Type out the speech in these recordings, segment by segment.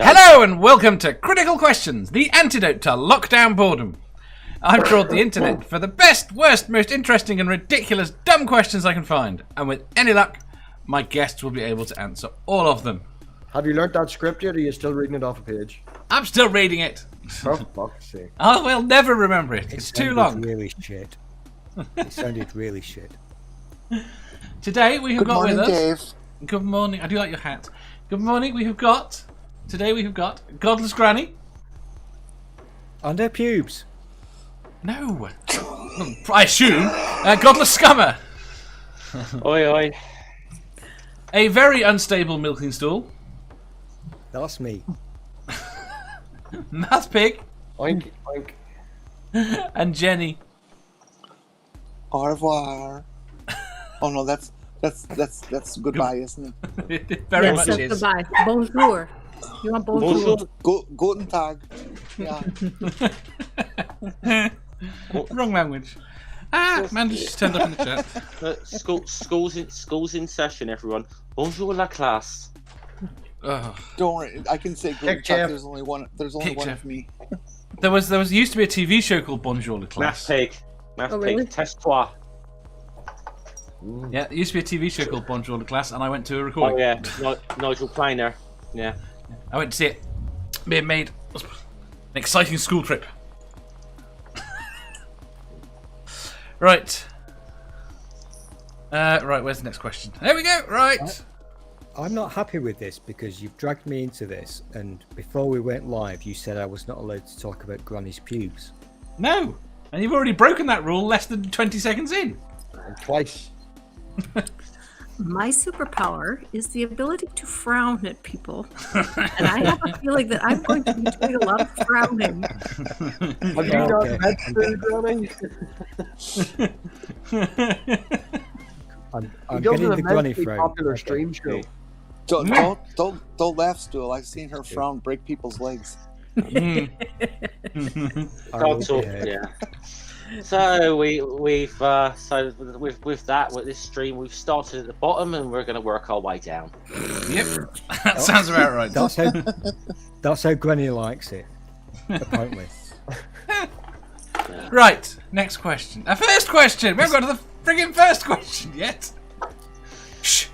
Hello and welcome to Critical Questions, the antidote to lockdown boredom. I've trawled the internet for the best, worst, most interesting and ridiculous dumb questions I can find. And with any luck, my guests will be able to answer all of them. Have you learnt that script yet, or are you still reading it off a page? I'm still reading it. For fuck's sake. I will never remember it. It's too long. Really shit. It sounded really shit. Today we have got morning, with us... Dave. Good morning. I do like your hat. Good morning. Today we have got Godless Granny. And her pubes. No. I assume. Godless Scummer. Oi, oi. A very unstable milking stool. That's me. MathPig. Oink, oink. And Jenni. Au revoir. Oh no, that's goodbye, isn't it? It very much that's is. goodbye. Bonjour. You want bonjour? Guten Tag. Yeah. Wrong language. Man just turned up in the chat. School's in session, everyone. Bonjour la classe. Oh. Don't worry, I can say guten Kick Tag. Jeff. There's only one Kick of Jeff. me. There used to be a TV show called Bonjour la classe. MathPig. Oh, really? Test-toi. Yeah, there used to be a TV show called Bonjour la classe, and I went to a recording. Oh yeah, Nigel Planer. Yeah. I went to see it being made. An exciting school trip. Right. Right, where's the next question? There we go, right. I'm not happy with this because you've dragged me into this, and before we went live, you said I was not allowed to talk about Granny's pubes. No, and you've already broken that rule less than 20 seconds in. And twice. My superpower is the ability to frown at people. And I have a feeling that I'm going to be doing a lot of frowning. Have you not Okay. met the Granny? I'm He goes getting to the Granny immensely frown. popular stream show. Don't laugh, Stool. I've seen her frown break people's legs. Mm. I will Can't talk. behave. Yeah. So with this stream, we've started at the bottom and we're going to work our way down. Yep, that sounds about right. That's how Granny likes it, apparently. Right, next question. First question. We haven't got to the friggin' first question yet. Shh.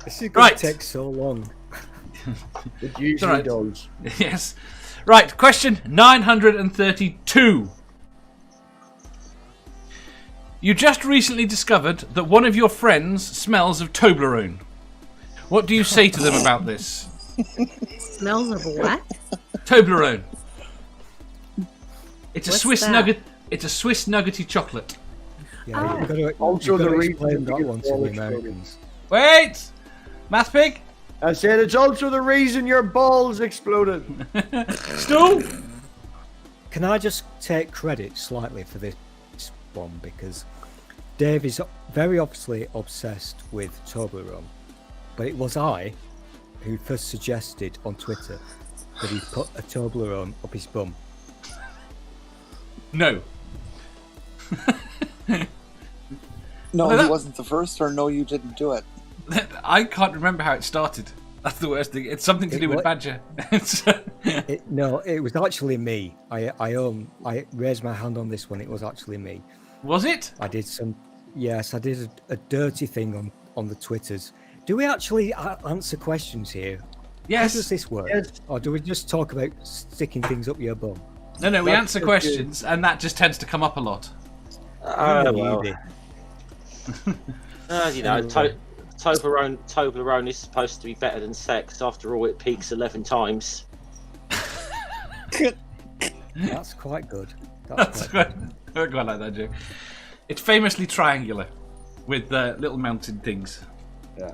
This is going Right. to take so long. It usually Alright. does. Yes. Right, question 932. You just recently discovered that one of your friends smells of Toblerone. What do you say to them about this? Smells of what? Toblerone. It's a What's Swiss that? nugget. It's a Swiss nuggety chocolate. Yeah, you've got to, Also you've got the to reason explain the that one to the biggest ball Americans. Wait! MathPig? I said it's also the reason your balls exploded. Stool? Can I just take credit slightly for this one, because Dave is very obviously obsessed with Toblerone, but it was I who first suggested on Twitter that he put a Toblerone up his bum. No. No, Well, he that- wasn't the first, or no, you didn't do it. I can't remember how it started. That's the worst thing. It's something to It do with wa- Badger. No, it was actually me. I raised my hand on this one. It was actually me. Was it? I did a dirty thing on the Twitters. Do we actually answer questions here? How does Yes. this work? Yes. Or do we just talk about sticking things up your bum? No, we That's answer so questions, and that just tends to come up a lot. Oh well. Really? You know, Toblerone is supposed to be better than sex. After all, it peaks 11 times. That's quite good. That's Quite quite, I quite like that joke. It's famously triangular, with little mounted things. Yeah.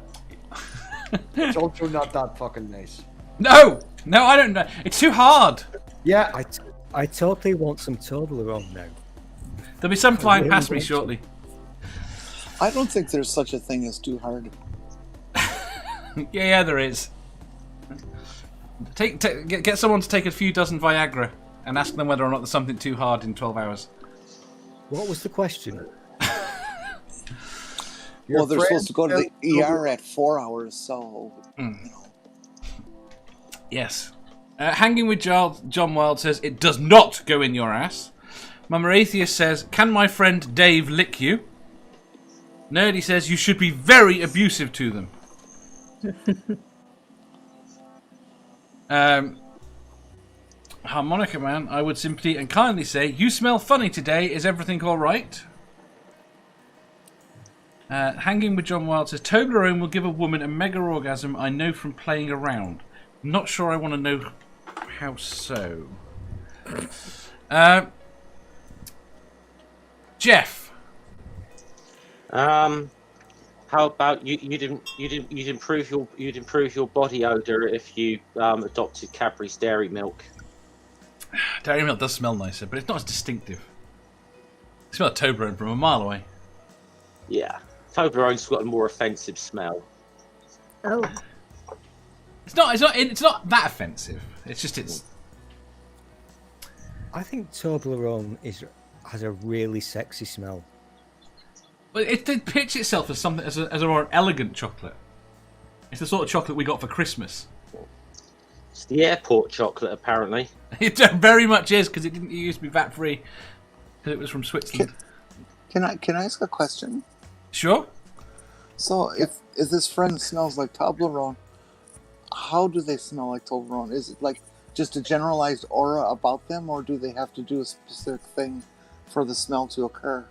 It's also not that fucking nice. No, I don't know. It's too hard. Yeah, I totally want some Toblerone now. There'll be some flying really past me want shortly. I don't think there's such a thing as too hard. Yeah, there is. Get someone to take a few dozen Viagra and ask them whether or not there's something too hard in 12 hours. What was the question? your Well, they're supposed to go to the friend- ER at 4 hours, so you know. Yes. Hanging with John Wild says, it does not go in your ass. Mama Atheist says, can my friend Dave lick you? Nerdy says, you should be very abusive to them. Harmonica Man, I would simply and kindly say, you smell funny today. Is everything all right? Hanging with John Wild says, Toblerone will give a woman a mega orgasm. I know from playing around. Not sure I want to know how so. Jeff. How about you'd improve your body odor if you adopted Cadbury's dairy milk. Dairy milk does smell nicer, but it's not as distinctive. You smell Toblerone from a mile away. Yeah, Toblerone's got a more offensive smell. Oh, It's not that offensive. It's just I think Toblerone has a really sexy smell. But it did pitch itself as something as a more elegant chocolate. It's the sort of chocolate we got for Christmas. It's the airport chocolate, apparently. It very much is, because it used to be VAT free because it was from Switzerland. Can I ask a question? Sure. So if this friend smells like Toblerone, how do they smell like Toblerone? Is it like just a generalized aura about them, or do they have to do a specific thing for the smell to occur?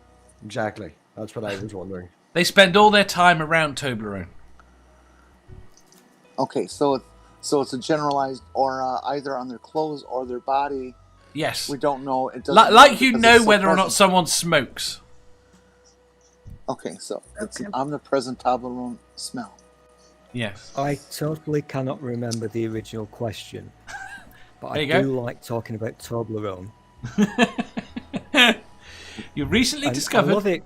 Exactly. That's what I was wondering. They spend all their time around Toblerone. Okay, so it's a generalized aura either on their clothes or their body. Yes. We don't know. It doesn't Like you because know it's so whether or not present. someone smokes. Okay, so it's an omnipresent Toblerone smell. Yes. I totally cannot remember the original question, but There I you go. do like talking about Toblerone. You recently And discovered.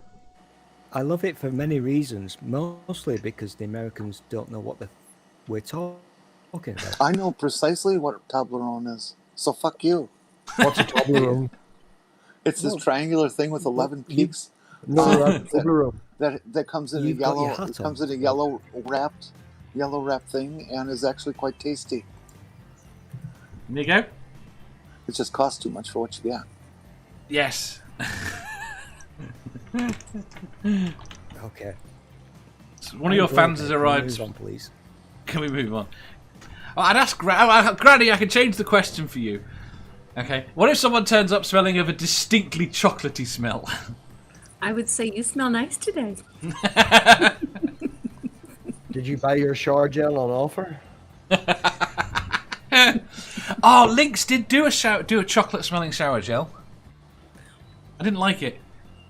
I love it for many reasons, mostly because the Americans don't know what we're talking about. I know precisely what Toblerone is, so fuck you. What's a Toblerone? It's this triangular thing with 11 peaks No, that's Toblerone. that comes in a You've got your yellow. hat It comes on. in a yellow wrapped thing, and is actually quite tasty. There you go. It just costs too much for what you get. Yes. Okay. So one of your fans has Can we arrived. move on, please. Can we move on? Oh, I'd ask Granny. I can change the question for you. Okay. What if someone turns up smelling of a distinctly chocolatey smell? I would say you smell nice today. Did you buy your shower gel on offer? Oh, Lynx did do a chocolate smelling shower gel. I didn't like it.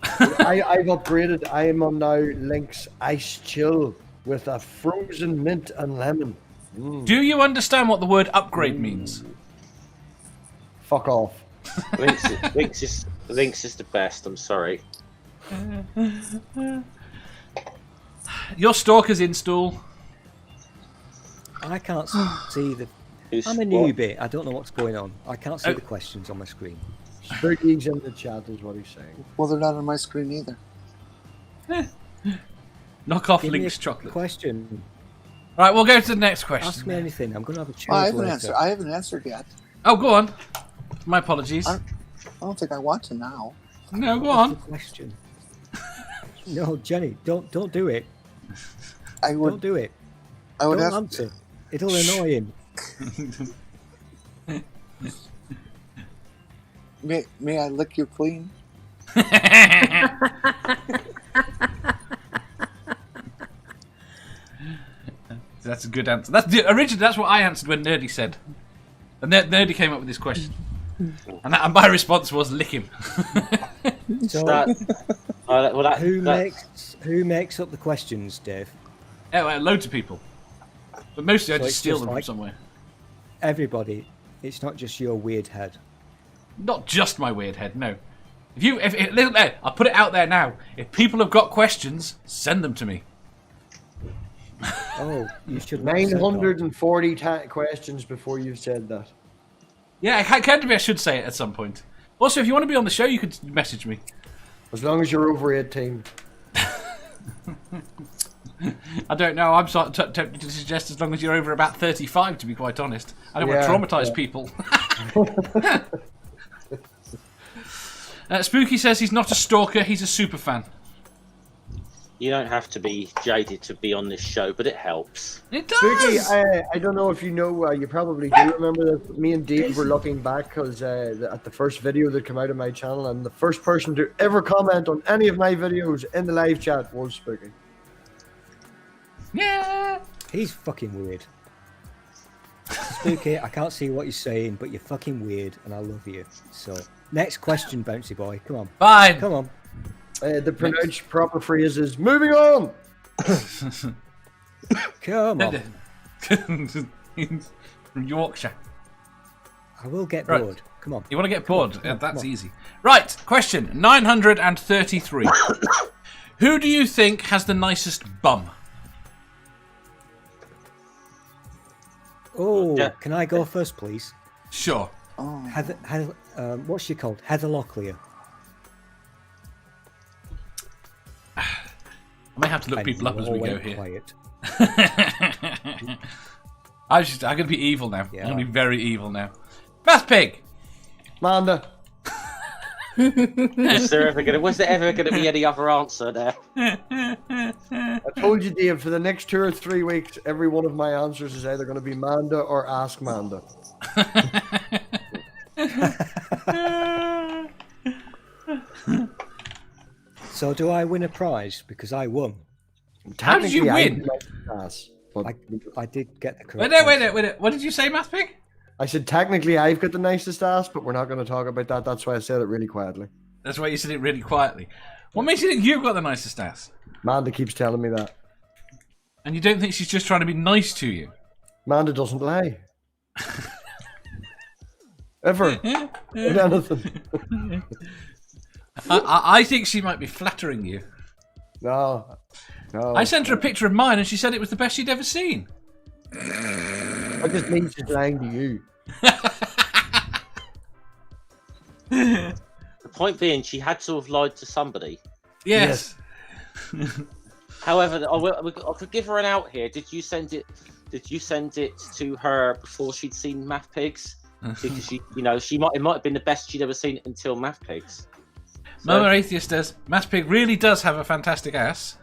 I've upgraded. I am on now Lynx Ice Chill with a frozen mint and lemon. Do you understand what the word upgrade means? Fuck off. Lynx is the best. I'm sorry. Your stalker's in, Stool. I can't see the. Who's I'm a what? newbie. I don't know what's going on. I can't see the questions on my screen. Spooky's in the chat is what he's saying. Well, they're not on my screen either. Knock off Give me Lynx a chocolate. question. Right, we'll go to the next question. Ask me anything. I'm going to have a choose I haven't later. answered. I haven't answered yet. Oh, go on. My apologies. I don't think I want to now. No, go Ask on. the question. No, Jenny, don't do it. I would. Don't do it. I would Don't ask. answer. It'll annoy him. May I lick you clean? That's a good answer. Originally, that's what I answered when Nerdy said. And Nerdy came up with this question. And my response was lick him. So, who makes up the questions, Dave? Yeah, well, loads of people. But mostly I So just it's steal just them from like- somewhere. Everybody. It's not just your weird head. Not just my weird head, no. I'll put it out there now. If people have got questions, send them to me. Oh, you should not say that. 940 questions before you've said that. Yeah, I should say it at some point. Also, if you want to be on the show, you could message me. As long as you're over 18. I don't know. I'm sort of tempted to suggest as long as you're over about 35, to be quite honest. I don't want to traumatise people. Spooky says he's not a stalker, he's a super fan. You don't have to be jaded to be on this show, but it helps. It does! Spooky, I don't know if you know, you probably do remember that me and Dave were looking back because at the first video that came out of my channel, and the first person to ever comment on any of my videos in the live chat was Spooky. Yeah! He's fucking weird. Spooky, I can't see what you're saying, but you're fucking weird, and I love you. So, next question, Bouncy Boy. Come on. Fine! Come on. The pronounced proper phrase is moving on. Come on. From Yorkshire. I will get Right. bored. Come on. You want to get bored? Come on, That's come on. easy. Right, question 933. Who do you think has the nicest bum? Oh, Yeah. can I go first, please? Sure. Oh. Heather, what's she called? Heather Locklear. I may have to look people up as we go here. Quiet. I'm going to be evil now. Yeah. I'm going to be very evil now. MathPig! Manda. Was there ever going to be any other answer there? I told you, Dave, for the next 2 or 3 weeks, every one of my answers is either going to be Manda or Ask Manda. So do I win a prize? Because I won. How did you Technically, win? I did get the Wait correct a minute, answer. wait a minute. What did you say, MathPig? I said technically I've got the nicest ass, but we're not going to talk about that. That's why I said it really quietly. That's why you said it really quietly. What makes you think you've got the nicest ass? Manda keeps telling me that. And you don't think she's just trying to be nice to you? Manda doesn't lie. Ever. With anything. I think she might be flattering you. No. No. I sent her a picture of mine and she said it was the best she'd ever seen. That just means she's lying to you. The point being, she had to have lied to somebody. Yes. However, I could give her an out here. Did you send it? Did you send it to her before she'd seen MathPigs? Because it might have been the best she'd ever seen until MathPigs. Mama Atheist says, MathPig really does have a fantastic ass.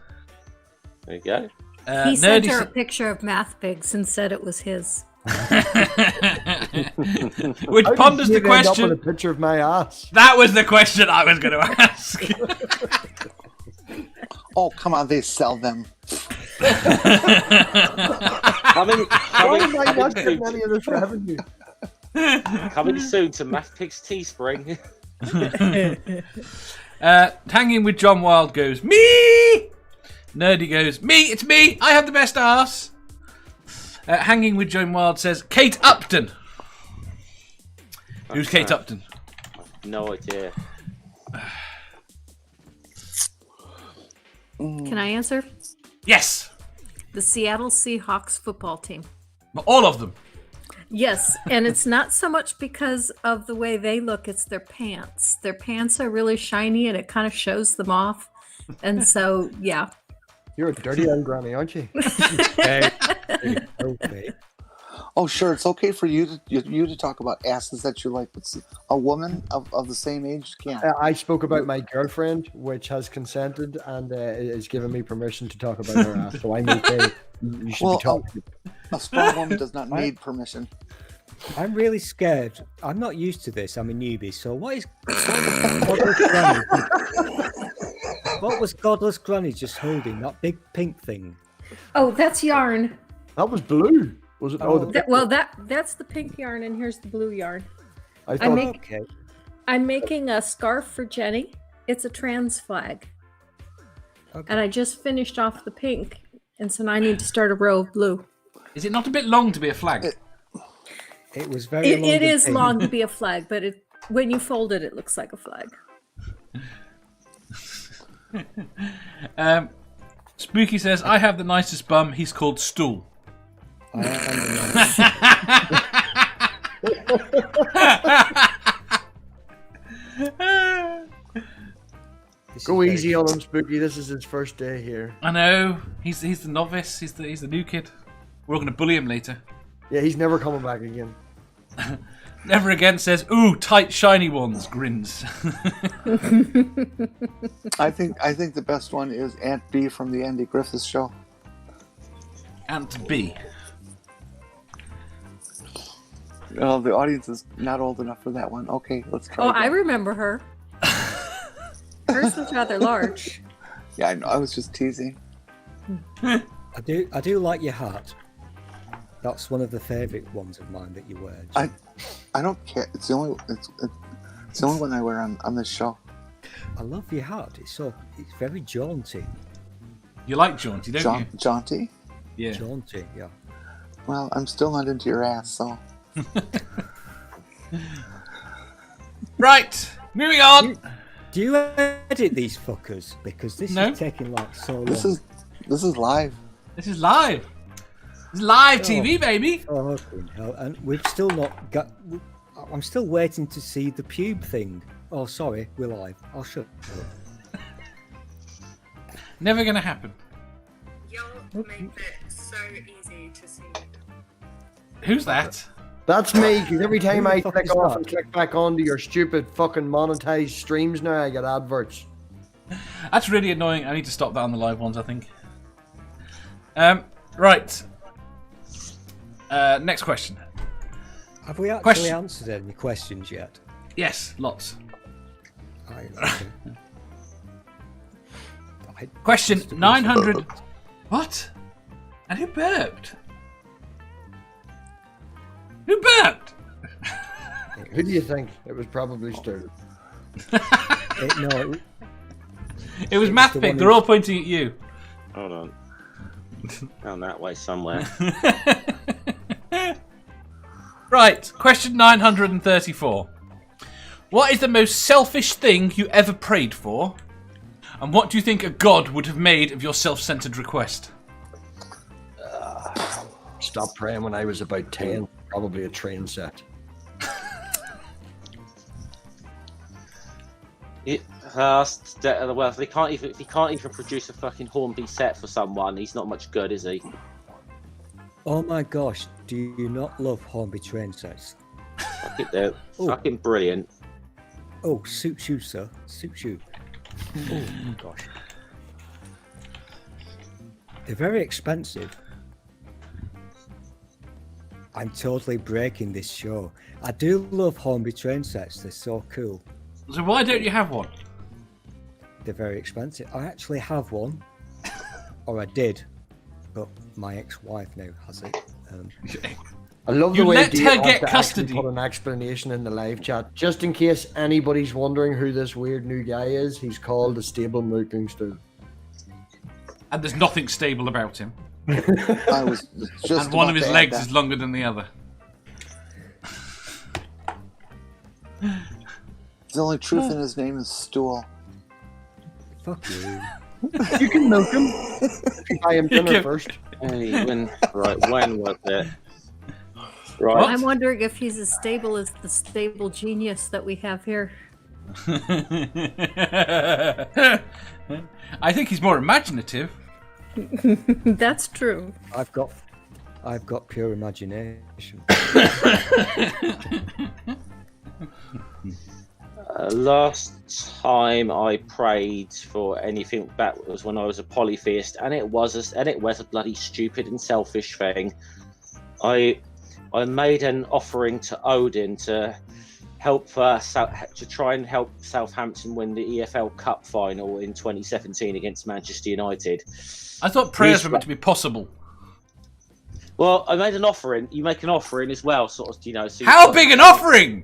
There you go. He sent Nerdy her a picture of MathPigs and said it was his. Which How ponders did the you end up with question. a picture of my ass? That was the question I was going to ask. Oh, come on, they sell them. Coming Why am I not getting soon, any of this revenue? coming soon to MathPigs Teespring. Hanging with John Wild goes, me! Nerdy goes, me, it's me, I have the best ass. Hanging with John Wild says, Kate Upton. Who's Kate Upton? No idea. Can I answer? Yes! The Seattle Seahawks football team. All of them. Yes, and it's not so much because of the way they look, it's their pants. Their pants are really shiny and it kind of shows them off. And so, yeah. You're a dirty young granny, aren't you? Okay. Oh, sure, it's okay for you to talk about asses that you like, but a woman of the same age can't. I spoke about my girlfriend, which has consented and is giving me permission to talk about her ass. So I'm okay. You should be talking. A strong woman does not need permission. I'm really scared. I'm not used to this. I'm a newbie. So what Godless Granny? What was Godless Granny just holding? That big pink thing. Oh, that's yarn. That was blue. Was it? Oh, That's the pink yarn and here's the blue yarn. I thought. Okay. I'm making a scarf for Jenny. It's a trans flag. Okay. And I just finished off the pink. And so now I need to start a row of blue. Is it not a bit long to be a flag? It was very long. It and is pink. long to be a flag, but when you fold it, it looks like a flag. Spooky says, I have the nicest bum. He's called Stool. I am the nicest. This Go easy on him, Spooky. This is his first day here. I know. He's the novice. He's the new kid. We're all going to bully him later. Yeah, he's never coming back again. Never again says, "Ooh, tight, shiny ones." Grins. I think the best one is Aunt B from the Andy Griffith Show. Aunt B. Oh, the audience is not old enough for that one. Okay, let's try. Oh, again. I remember her. Hers was rather large. Yeah, I know. I was just teasing. I do like your hat. That's one of the favourite ones of mine that you wear. I don't care. It's the only one I wear on this show. I love your hat. It's very jaunty. You like jaunty, don't you? Jaunty? Yeah. Jaunty, yeah. Well, I'm still not into your ass, so. Right, moving on. Do you edit these fuckers? Because this is taking like so long. This is live. This is live. It's live TV, baby. Oh, fucking hell. And we've still not got... I'm still waiting to see the pube thing. Oh, sorry, we're live. I'll shut up. Never gonna happen. Y'all make it so easy to see. Who's that? That's me, because every time Who the I fuck click is off that? and click back onto your stupid fucking monetized streams now, I get adverts. That's really annoying. I need to stop that on the live ones, I think. Right. Next question. Have we actually answered any questions yet? Yes, lots. I Question must have been 900. so- What? And who burped? Who burped? Who do you think? It was probably Stool. No, It was the MathPig. one They're all pointing at you. Hold on. Down that way somewhere. Right, question 934. What is the most selfish thing you ever prayed for? And what do you think a god would have made of your self-centered request? Stopped praying when I was about 10. Probably a train set. Well, if he can't even produce a fucking Hornby set for someone, he's not much good, is he? Oh my gosh, do you not love Hornby train sets? They're fucking brilliant. Oh, suits you, sir. Suits you. Oh my gosh. They're very expensive. I'm totally breaking this show. I do love Hornby train sets. They're so cool. So why don't you have one? They're very expensive. I actually have one. Or I did. But my ex-wife now has it. I love the You way let Dave her has get to custody. actually put an explanation in the live chat. Just in case anybody's wondering who this weird new guy is, he's called a stable milking stool. And there's nothing stable about him. I was just And one of about his to add legs that. is longer than the other. The only truth in his name is Stool. Fuck you. You can milk him. If you buy him dinner can- first. When was it? Right. What? I'm wondering if he's as stable as the stable genius that we have here. I think he's more imaginative. That's true. I've got pure imagination. Last time I prayed for anything that was when I was a polytheist, and it was a bloody stupid and selfish thing. I made an offering to Odin to help to try and help Southampton win the EFL Cup final in 2017 against Manchester United. I thought prayers were meant to be possible. Well, I made an offering. You make an offering as well, sort of, So How big an offering?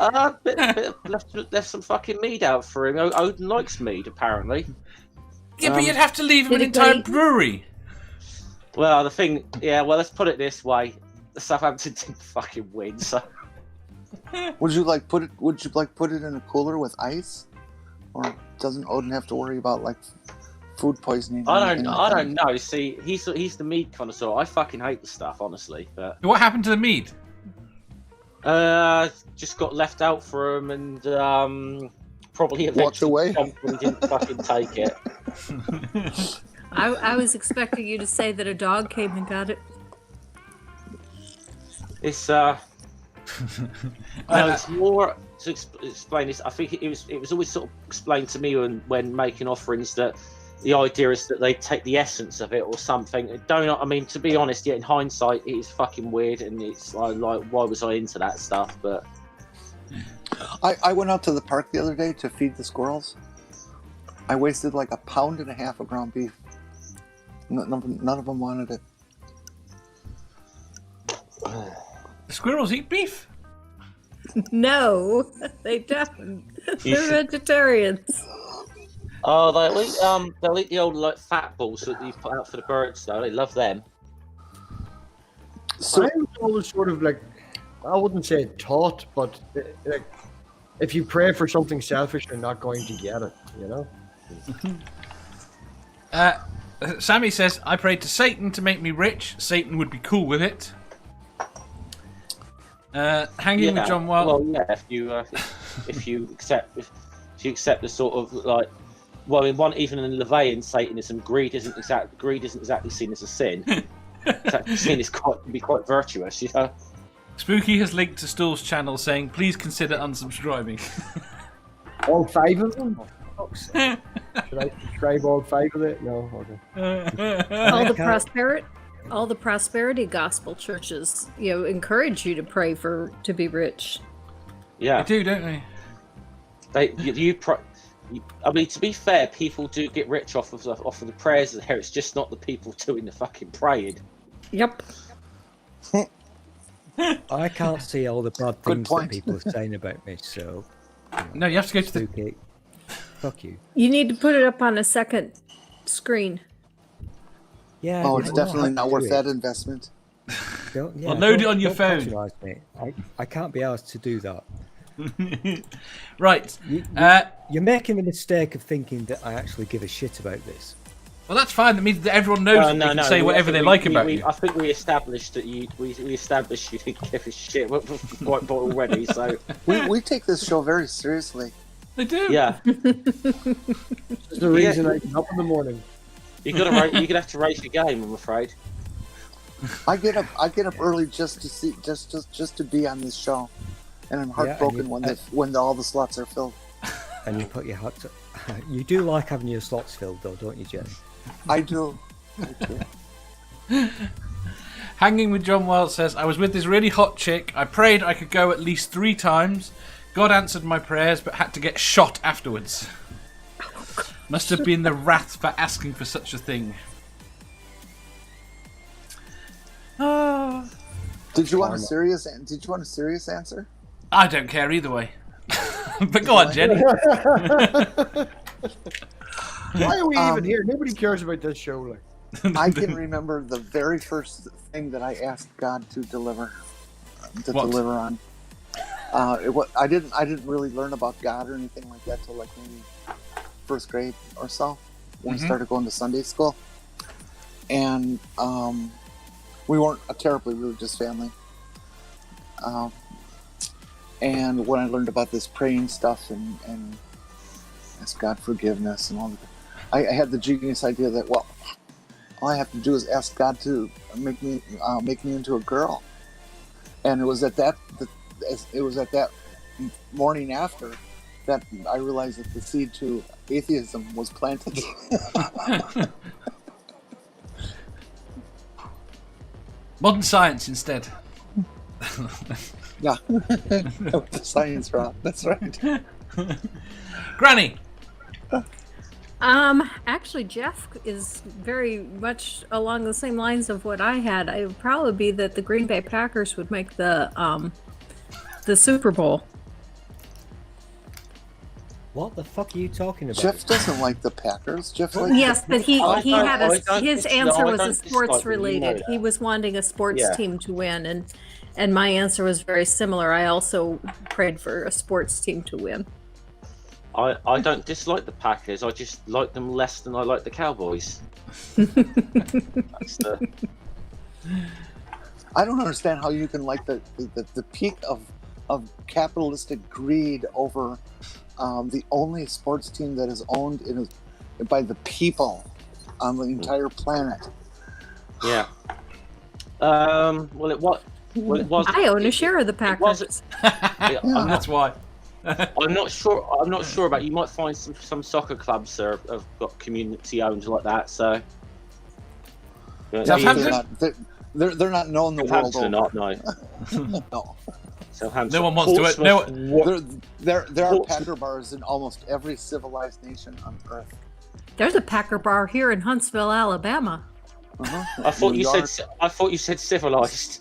Left some fucking mead out for him. Odin likes mead, apparently. Yeah, but you'd have to leave him an Did he entire go- brewery. Well, let's put it this way: the Southampton didn't fucking win. So, Would you like put it in a cooler with ice, or doesn't Odin have to worry about like food poisoning? or anything like I that? don't know. See, he's the mead connoisseur. I fucking hate the stuff, honestly. But What happened to the mead? just got left out for him, and probably Walked away. eventually jumped when he didn't fucking take it. I was expecting you to say that a dog came and got it. It's no, it's more to explain this. I think it was always sort of explained to me when making offerings that the idea is that they take the essence of it or something. I mean, to be honest, yeah, in hindsight, it is fucking weird, and it's like why was I into that stuff? But I went out to the park the other day to feed the squirrels. I wasted like 1.5 pounds of ground beef. None of them wanted it. The squirrels eat beef. No, they don't. They're vegetarians. oh, they'll eat the old like fat balls that you put out for the birds. Though they love them. So I was always sort of like, I wouldn't say taught, but like, if you pray for something selfish, you're not going to get it, you know? Sammy says, I prayed to Satan to make me rich. Satan would be cool with it. Hanging with John Wild. Well, yeah, if you accept the sort of like, well, even in Levian Satanism, greed isn't exactly seen as a sin. It's actually seen as can be quite virtuous, you know. Spooky has linked to Stool's channel saying, please consider unsubscribing. All 5 of them? Should I subscribe all 5 of it? No, okay. All the prosperity gospel churches, encourage you to pray to be rich. Yeah, they do, don't they? I mean, to be fair, people do get rich off of the prayers there. It's just not the people doing the fucking praying. Yep. I can't see all the bad things that people are saying about me, so... No, you have to go to Spooky. Fuck you. You need to put it up on a second screen. Yeah. it's definitely not worth that investment. Well, load it on your phone. Me. I can't be asked to do that. Right. You're making the mistake of thinking that I actually give a shit about this. Well, that's fine. That means that everyone knows that they can say whatever they like about you. I think we established that you didn't give a shit quite already. So we take this show very seriously. They do. Yeah. It's the reason I get up in the morning. You're gonna have to raise your game, I'm afraid. I get up early just to see just to be on this show, and I'm heartbroken when all the slots are filled. And you put your heart to... You do like having your slots filled, though, don't you, Jenny? I do. Hanging with John Wild says, I was with this really hot chick. I prayed I could go at least 3 times. God answered my prayers, but had to get shot afterwards. Must have been the wrath for asking for such a thing. Did you want a serious answer? I don't care either way. But go on, Jenny. Why are we even here? Nobody cares about this show. Like, I can remember the very first thing that I asked God to deliver on. I didn't really learn about God or anything like that till like maybe 1st grade or so when we started going to Sunday school, and we weren't a terribly religious family. And when I learned about this praying stuff and ask God forgiveness and all that, I had the genius idea that, well, all I have to do is ask God to make me into a girl. And it was at that morning after that I realized that the seed to atheism was planted. Modern science instead. Yeah, the science route. That's right. Granny. Actually, Jeff is very much along the same lines of what I had. It would probably be that the Green Bay Packers would make the Super Bowl. What the fuck are you talking about? Jeff doesn't like the Packers. Jeff likes Yes, but his answer was a sports related. He was wanting a sports team to win, and my answer was very similar. I also prayed for a sports team to win. I don't dislike the Packers. I just like them less than I like the Cowboys. I don't understand how you can like the peak of capitalistic greed over the only sports team that is owned by the people on the entire planet. Yeah. Well, it was. I own a share of the Packers. That's why. I'm not sure. I'm not sure about. You might find some soccer clubs that have got community owned like that. So. Southampton? They're not known the world over. Not no. No. Southampton. No one wants to. No. There are Packer bars in almost every civilized nation on Earth. There's a Packer bar here in Huntsville, Alabama. I thought you said civilized.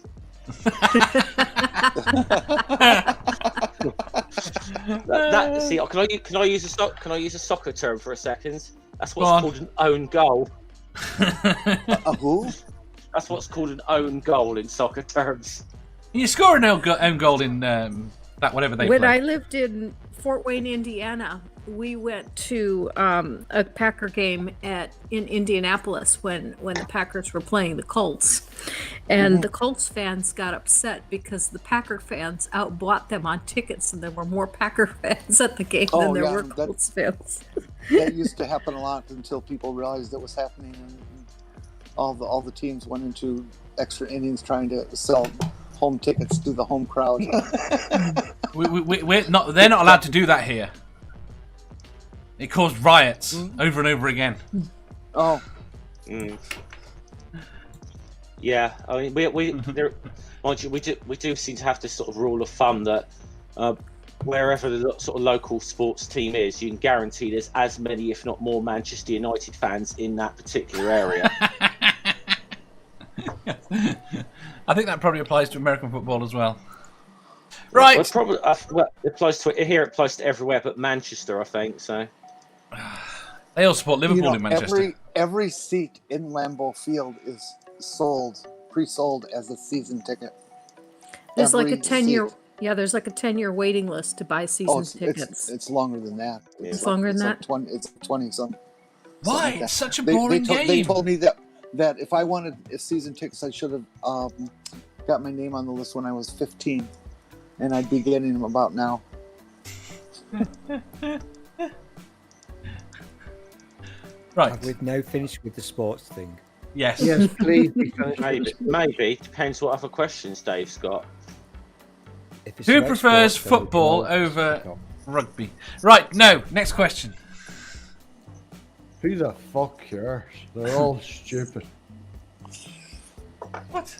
See, can I use a soccer term for a second? That's what's called an own goal. A who? That's what's called an own goal in soccer terms. You score an own goal in that whatever they When play. I lived in Fort Wayne, Indiana, we went to a Packer game in Indianapolis when the Packers were playing the Colts, and the Colts fans got upset because the Packer fans outbought them on tickets, and there were more Packer fans at the game than there were Colts fans. That used to happen a lot until people realized it was happening, and all the teams went into extra innings trying to sell home tickets to the home crowd. We're not. They're not allowed to do that here. It caused riots over and over again. Oh. Yeah, I mean, we do seem to have this sort of rule of thumb that wherever the sort of local sports team is, you can guarantee there's as many, if not more, Manchester United fans in that particular area. I think that probably applies to American football as well. Right. Well, probably, it applies to here. It applies to everywhere, but Manchester, I think. So they all support Liverpool in Manchester. Every seat in Lambeau Field is pre-sold as a season ticket. There's like a 10-year. Yeah, there's like a 10-year waiting list to buy season tickets. It's longer than that. It's longer than that. Like it's 20-something. Why? It's such a boring game. They told me that if I wanted a season tickets, I should have got my name on the list when I was 15, and I'd be getting them about now. Right. We've now finished with the sports thing. Yes. Yes, please. Maybe depends what other questions Dave's got. Who prefers football over rugby? Right. No. Next question. Who the fuck cares? They're all stupid. What?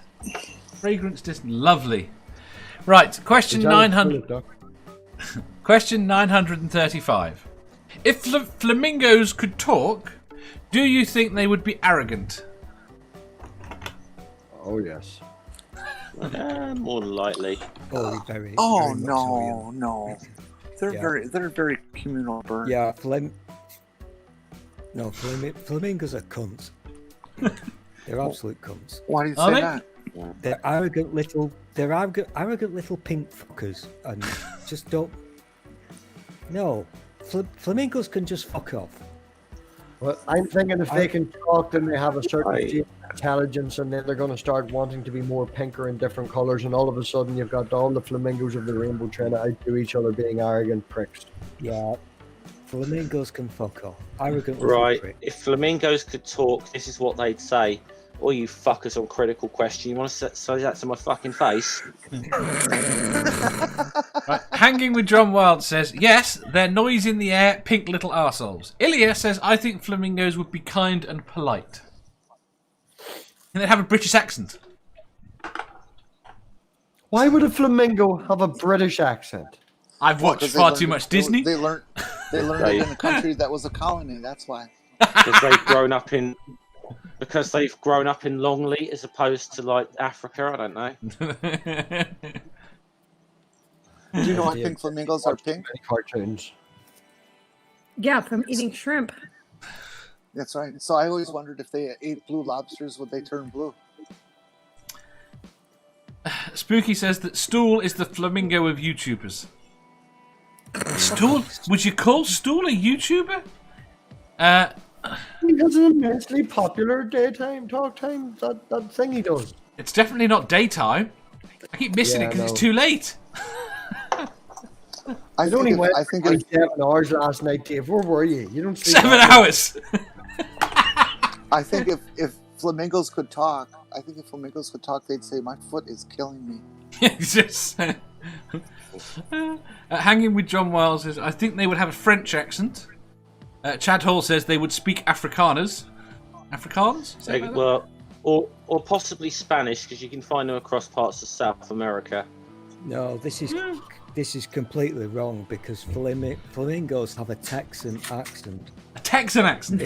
Fragrance is lovely. Right. Question 900. Question 935. If flamingos could talk, do you think they would be arrogant? Oh yes. More than likely. Very no. They're very communal birds. Yeah, flamingos are cunts. They're absolute cunts. Why do you say that? They're arrogant little pink fuckers, and just don't. No, flamingos can just fuck off. Well, I'm thinking if they can talk, then they have a certain intelligence, and then they're going to start wanting to be more pinker and different colors, and all of a sudden you've got all the flamingos of the rainbow trying to outdo each other, being arrogant pricks. Yeah, flamingos can fuck off. Arrogant. Right. Prick. If flamingos could talk, this is what they'd say. All you fuckers on Critical Question, you want to say that to my fucking face? Right. Hanging with John Wild says, yes, they're noise in the air, pink little arseholes. Ilya says, I think flamingos would be kind and polite. And they'd have a British accent. Why would a flamingo have a British accent? I've watched far too much Disney. They learned it in a country that was a colony, that's why. Because they've grown up in Longleat as opposed to like Africa, I don't know. Do you know why pink flamingos are pink? Cartoons. Yeah, from eating shrimp. That's right. So I always wondered if they ate blue lobsters, would they turn blue? Spooky says that Stool is the flamingo of YouTubers. Stool? Would you call Stool a YouTuber? He has an immensely popular daytime talk time, that thing he does. It's definitely not daytime. I keep missing it because it's too late. I It only went I think like if, 7 hours last night, Dave. Where were you? You don't sleep 7 that much. hours. I think if flamingos could talk, they'd say, "My foot is killing me." It's just hanging with John Wiles says, I think they would have a French accent. Chad Hall says they would speak Afrikaners. Afrikaans? Is that like that? Well, or possibly Spanish, because you can find them across parts of South America. No, this is completely wrong because flamingos have a Texan accent. A Texan accent.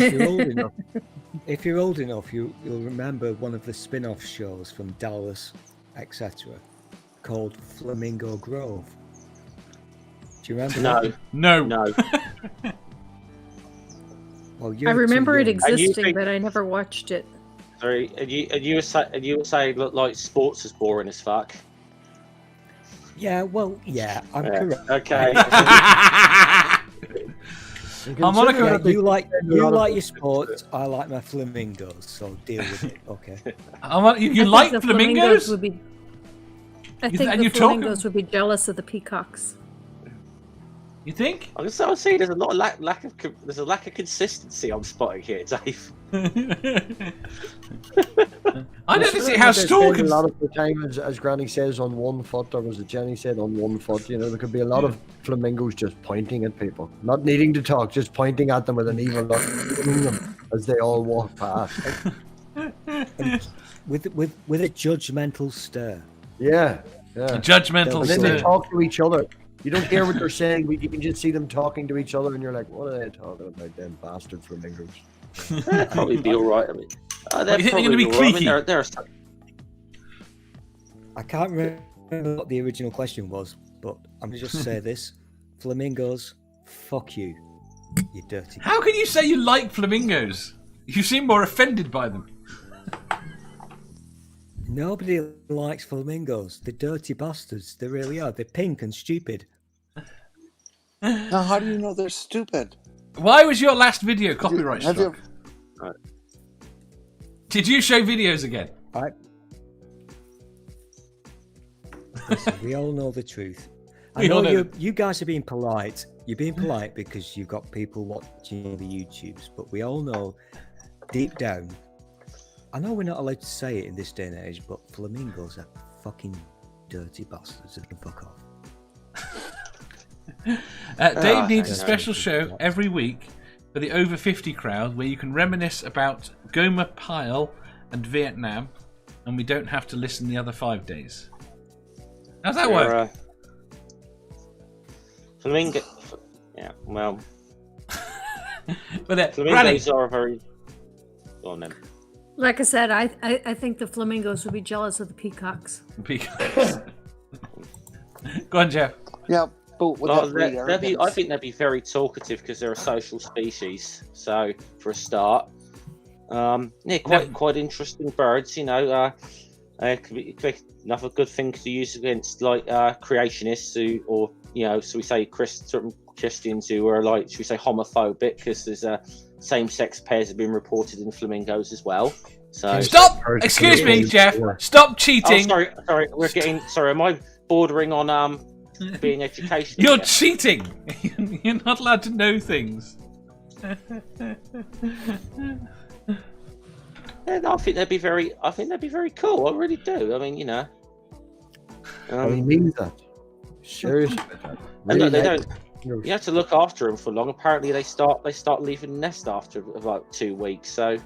If you're old enough, you'll remember one of the spin-off shows from Dallas, etc., called Flamingo Grove. Do you remember that? No. Well, I you're remember too it young. existing, but I never watched it. Sorry, and you were saying look like sports is boring as fuck. Yeah, well, yeah, I'm correct. Okay. Harmonica. Yeah, you like lot of your sports, I like my flamingos, so deal with it, okay? You I like think the flamingos? would be, I You think and the you're talking- flamingos would be jealous of the peacocks. You think? I was saying there's a lot of lack of consistency I'm spotting here, Dave. I don't see how Stool A can. lot of the time, as Granny says, on one foot, or was it Jenny said on one foot? You know, there could be a lot of flamingos just pointing at people, not needing to talk, just pointing at them with an evil look in them as they all walk past. With a judgmental stare. Yeah. Judgmental And then they stare. talk to each other. You don't hear what they're saying, but you can just see them talking to each other, and you're like, "What are they talking about, them bastard flamingos?" They'll probably be all right. I mean, you think they're gonna be all right. I mean, cliquey? they're I can't remember what the original question was, but I'm going to just say this. Flamingos, fuck you, you dirty... How can you say you like flamingos? You seem more offended by them. Nobody likes flamingos. They're dirty bastards. They really are. They're pink and stupid. Now, how do you know they're stupid? Why was your last video copyright Have you- struck? Did you show videos again? Right? Listen, we all know the truth. I We all know know. you guys are being polite. You're being polite because you've got people watching the YouTubes, but we all know deep down. I know we're not allowed to say it in this day and age, but flamingos are fucking dirty bastards that can fuck off. Dave needs a thanks. special show every week for the over 50 crowd where you can reminisce about Goma Pile and Vietnam, and we don't have to listen the other 5 days. How's that work? Flamingo. Yeah, well, But Granny, flamingos are a very. Go on then. Like I said, I think the flamingos would be jealous of the peacocks. Go on, Jeff. Yeah, but would Well, that breed I arrogance? think they'd be very talkative because they're a social species. So, for a start, yeah, quite interesting birds. You know, could be another good thing to use against like creationists who, or you know, so we say certain Christians who are like, should we say, homophobic because there's same-sex pairs have been reported in flamingos as well. So Stop! Excuse me, Jeff. Stop Oh, cheating. sorry. We're getting. Sorry, am I bordering on being educational? You're here? cheating. You're not allowed to know things. Yeah, no, I think they'd be very cool. I really do. I mean, you know. He means that. Seriously. And look, they Really don't. You have to look after them for long. Apparently, they start leaving the nest after about 2 weeks. So You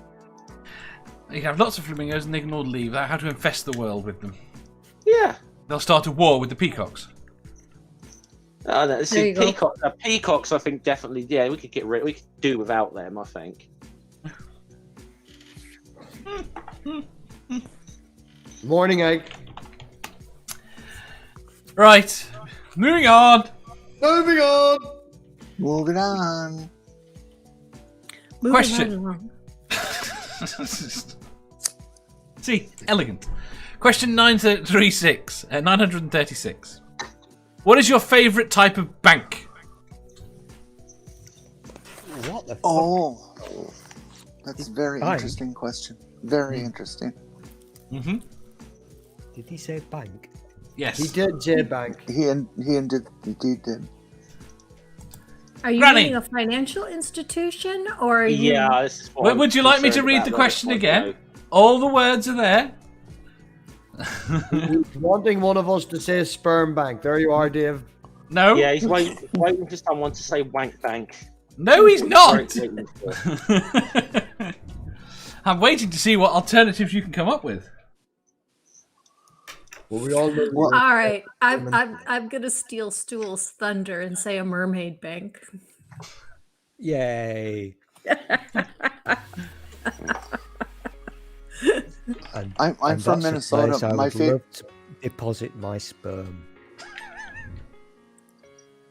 can have lots of flamingos and they can all leave. How to infest the world with them. yeah. They'll start a war with the peacocks. There See, you go. peacocks. I think definitely. Yeah, we could We could do without them. I think. Morning, Ike. Right. Moving on. Moving on. Moving on. Moving Question. right along. See, elegant. Question 936. What is your favourite type of bank? What the fuck? Oh, that's a very Fine. interesting question. Very interesting. Mm-hmm. Did he say bank? Yes. He did, J Bank. He indeed did. Are you Granny. meaning a financial institution or are you? Yeah, this is what Would you like me to read the question again? All the words are there. He's wanting one of us to say sperm bank. There you are, Dave. No. Yeah, he's waiting for someone to say wank bank. No, he's not. Waiting for. I'm waiting to see what alternatives you can come up with. Well, we all know. All right, I'm gonna steal Stool's thunder and say a mermaid bank. Yay! And, I'm and from that's the place Minnesota. I My would favorite love to deposit my sperm.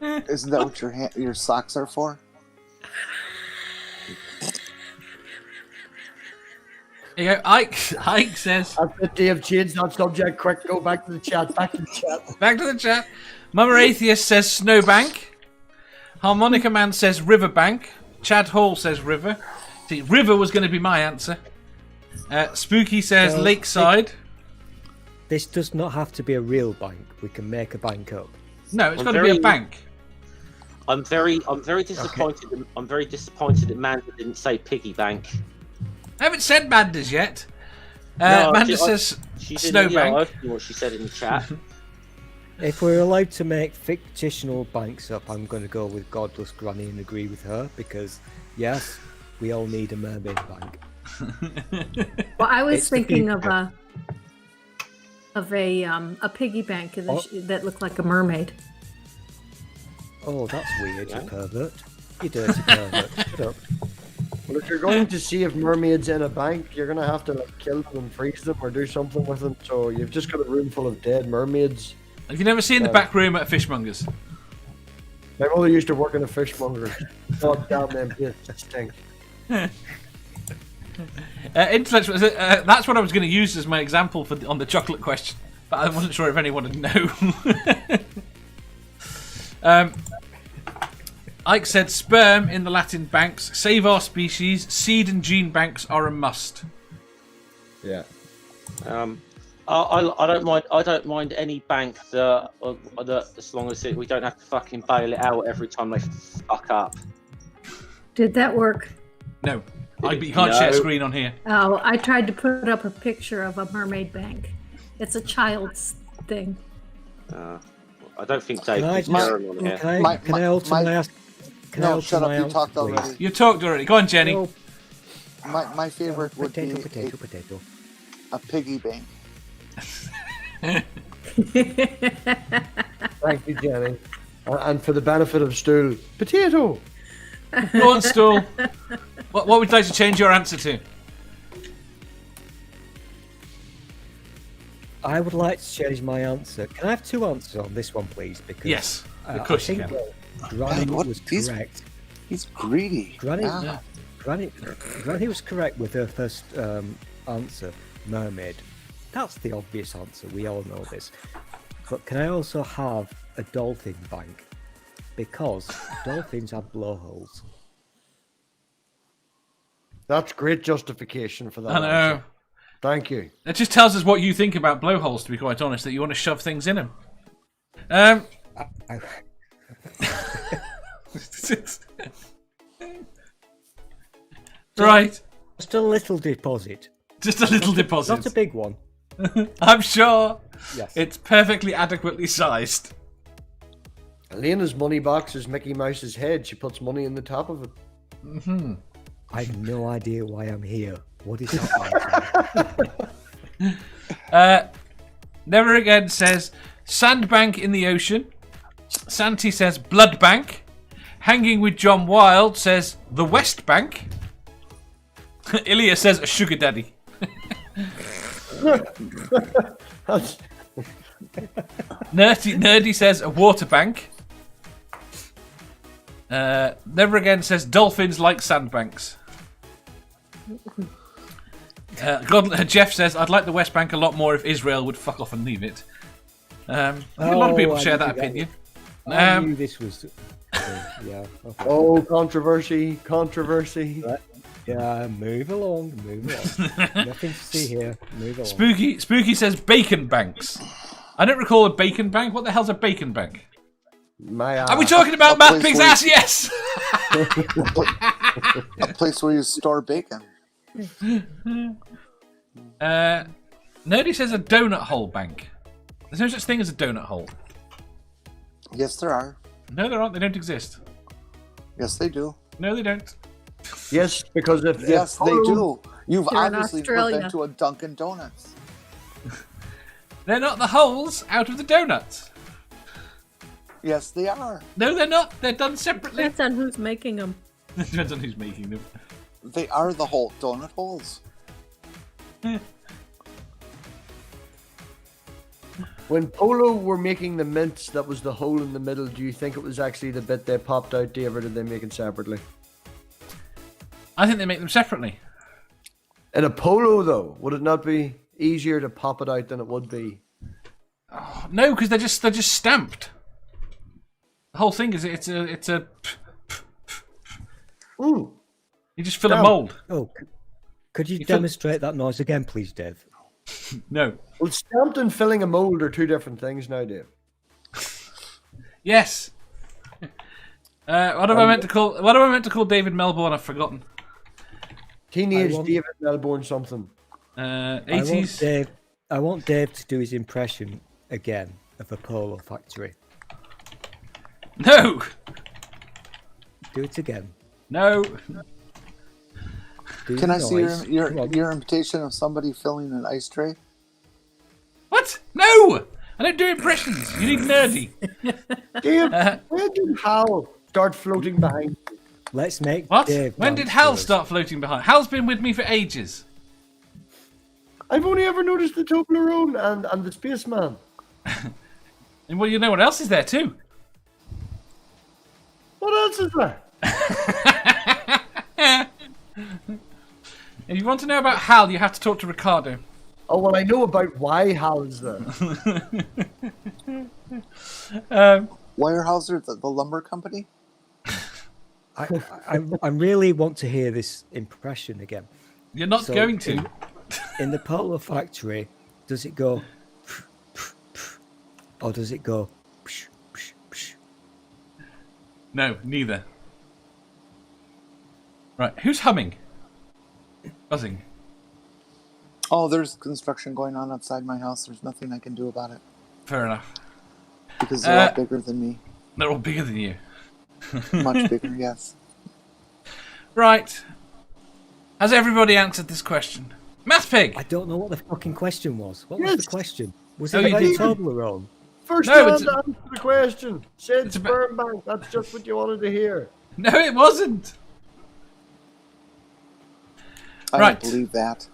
isn't that what your socks are for? Here you go. Ike says. That's it, Dave. Change that subject quick. Go back to the chat. Back to the chat. Back to the chat. Mama Atheist says Snowbank. Harmonica Man says Riverbank. Chad Hall says River. See, River was going to be my answer. Spooky says So, Lakeside. This does not have to be a real bank. We can make a bank up. No, it's I'm got to be a very- bank. I'm very disappointed. I'm very disappointed that Manda didn't say piggy bank. I haven't said Manda's yet. No, Manda she- says She didn't. Yeah, I Snowbank. heard what she said in the chat. If we're allowed to make fictional banks up, I'm going to go with Godless Granny and agree with her because, yes, we all need a mermaid bank. Well, I was It's the thinking of future. a piggy bank that looked like a mermaid. Oh, that's weird, Yeah. you pervert. You dirty pervert. Shut up. Well, if you're going to save mermaids in a bank, you're going to have to kill them and freeze them or do something with them. So you've just got a room full of dead mermaids. Have you never seen the back room at a fishmonger's? My mother used to work in a fishmonger. God damn them places stink. Intellectual. That's what I was going to use as my example on the chocolate question, but I wasn't sure if anyone would know. Ike said sperm in the Latin banks. Save our species. Seed and gene banks are a must. Yeah. I don't mind. I don't mind any bank that as long as we don't have to fucking bail it out every time they fuck up. Did that work? No, you can't share screen on here. Oh, I tried to put up a picture of a mermaid bank. It's a child's thing. I don't think Dave Can I can share them on here. Can I alter my ask? Can I No, alter shut my up. You answer, talked please? already. You talked already. Go on, Jenny. No, My favorite would potato, be potato. a piggy bank. Thank you, Jenny. And for the benefit of Stool, potato. Go on, Stool. What would you like to change your answer to? I would like to change my answer. Can I have two answers on this one, please? Because Yes, of I course you think can. Granny Man, what- was he's- correct. He's greedy. Granny, Yeah. Granny was correct with her first answer, mermaid. That's the obvious answer. We all know this. But can I also have a dolphin bank? Because dolphins have blowholes. That's great justification for that. I know. answer. Thank you. It just tells us what you think about blowholes, to be quite honest, that you want to shove things in them. Right. Just a little deposit. Just a little deposit. Not a big one. I'm sure Yes. it's perfectly adequately sized. Elena's money box is Mickey Mouse's head. She puts money in the top of it. I have no idea why I'm here. What is happening? Never Again says Sandbank in the Ocean. Santi says Blood Bank. Hanging with John Wilde says The West Bank. Ilya says a sugar daddy. That's- Nerdy says a water bank. Never Again says dolphins like sandbanks. Jeff says I'd like the West Bank a lot more if Israel would fuck off and leave it. I think a lot of people I share knew that that opinion. I knew this was. Yeah. Okay. oh, controversy. Yeah. Move along. Nothing to see here. Move along. Spooky says bacon banks. I don't recall a bacon bank. What the hell's a bacon bank? My Are we talking about a place MathPig's where- ass? Yes. A place where you store bacon. Nerdy says a donut hole bank. There's no such thing as a donut hole. Yes, there are. No, there aren't. They don't exist. Yes, they do. No, they don't. Yes, because if Yes, they do. You've You're in obviously put Australia. them to a Dunkin' Donuts. They're not the holes out of the donuts. Yes, they are. No, they're not. They're done separately. Depends on who's making them. Depends on who's making them. They are the whole donut holes. When Polo were making the mints, that was the hole in the middle. Do you think it was actually the bit they popped out, Dave, or did they make it separately? I think they make them separately. In a Polo, though, would it not be easier to pop it out than it would be? No, because they're just stamped. The whole thing is it's a Ooh. you just fill a Damn. mold. Oh, could you You feel- demonstrate that noise again, please, Dave? No. Well, stamped and filling a mold are two different things now, Dave. Yes. What have I meant to call David Melbourne? I've forgotten. Teenage I want- David Melbourne something. 80s. I want Dave to do his impression again of a polo factory. No. Do it again. No. Do Can the I see noise. Come on. your imitation of somebody filling an ice tray? What? No. I don't do impressions. You need nerdy. Dave, when did Hal start floating behind you? Let's make What? Dave When did dance Hal for us. start floating behind? Hal's been with me for ages. I've only ever noticed the Toblerone and the Spaceman. And well, you know what else is there too? What else is there? If you want to know about Hal, you have to talk to Ricardo. Oh, well, I know about why Hal is there. Weyerhaeuser, the lumber company? I really want to hear this impression again. You're not So, going to. In the polo factory, does it go or does it go No, neither. Right, who's humming? Buzzing. Oh, there's construction going on outside my house. There's nothing I can do about it Fair enough. because they're all bigger than me. They're all bigger than you. Much bigger, yes. Right. Has everybody answered this question? MathPig! I don't know what the fucking question was. What was Yes. the question? Was Oh, it you about did. Toblerone? First No, time it's- to answer the question. Said It's about- sperm bank. That's just what you wanted to hear. No, it wasn't. I Right. don't believe that.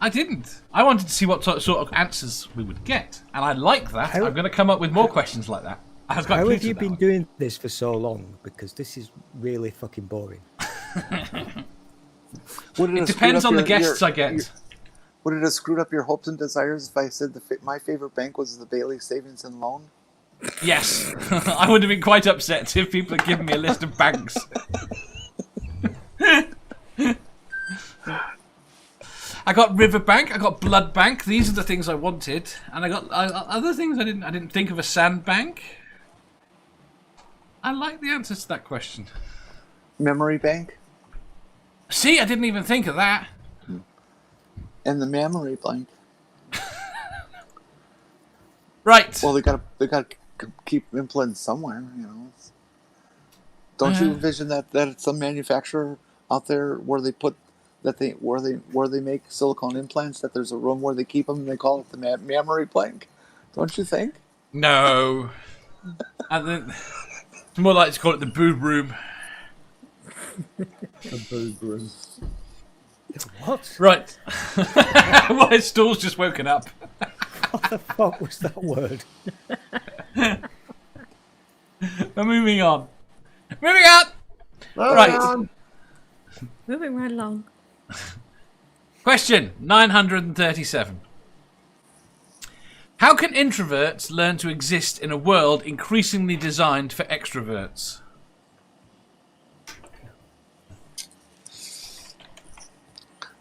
I didn't. I wanted to see what sort of answers we would get. And I like that. How- I'm going to come up with more questions like that. I was quite How have pleased you with that been one. doing this for so long? Because this is really fucking boring. Would It have depends screwed up on the your- guests I get. Would it have screwed up your hopes and desires if I said my favorite bank was the Bailey Savings and Loan? Yes. I would have been quite upset if people had given me a list of banks. I got Riverbank, I got Blood Bank. These are the things I wanted, and I got other things I didn't. I didn't think of a Sandbank. I like the answers to that question. Memory Bank See, I didn't even think of that. and the Memory Bank. Right. Well, they got to keep implants somewhere, you know. Don't you envision that it's some manufacturer out there where they put where they make silicone implants, that there's a room where they keep them and they call it the Memory Bank? Don't you think? No. I think it's more like to call it the boob room. What? Right. Why Stool's just woken up. What the fuck was that word? We're moving on. Moving on. Right. Moving right along. Question 937. How can introverts learn to exist in a world increasingly designed for extroverts?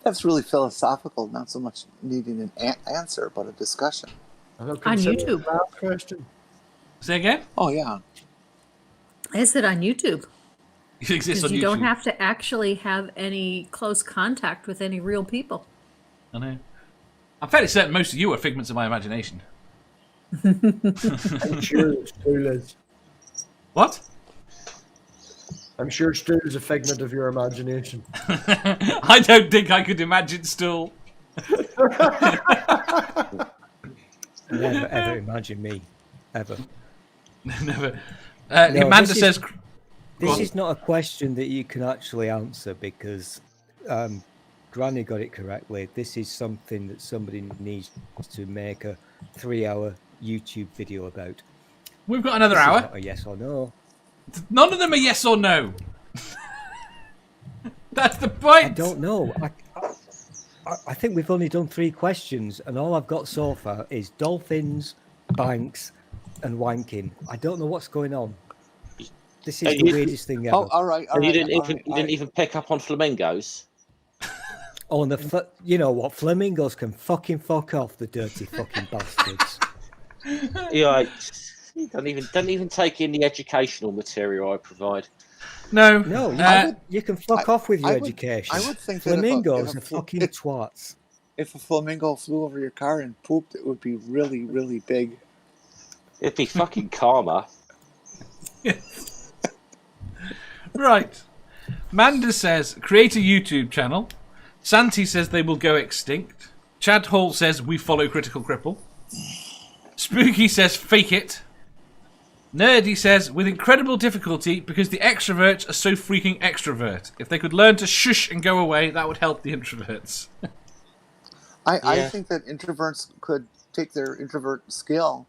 That's really philosophical, not so much needing an answer, but a discussion. On YouTube. Last question. Say again? Oh yeah. Is it on YouTube? It exists on Because YouTube. you don't have to actually have any close contact with any real people. I know. I'm fairly certain most of you are figments of my imagination. I'm sure Stool is. What? I'm sure Stool is a figment of your imagination. I don't think I could imagine Stool. Never ever imagine me, ever. Never. No, Amanda this is- says... Go This on. is not a question that you can actually answer because Granny got it correctly. This is something that somebody needs to make a 3-hour YouTube video about. We've got another This is hour. not a yes or no. None of them are yes or no. That's the point. I don't know. I think we've only done 3 questions, and all I've got so far is dolphins, banks, and wanking. I don't know what's going on. This is the weirdest thing ever. Oh, all right. And you didn't even pick up on flamingos. Oh, and you know what? Flamingos can fucking fuck off, the dirty fucking bastards. Yeah, don't even take in the educational material I provide. No. No, you can fuck off with your education. I would think that Flamingos if are fucking twats. if a flamingo flew over your car and pooped, it would be really, really big. It'd be fucking karma. Right. Manda says, create a YouTube channel. Santi says they will go extinct. Chad Hall says, we follow Critical Cripple. Spooky says, fake it. Nerdy says, with incredible difficulty because the extroverts are so freaking extrovert. If they could learn to shush and go away, that would help the introverts. I think that introverts could take their introvert skill,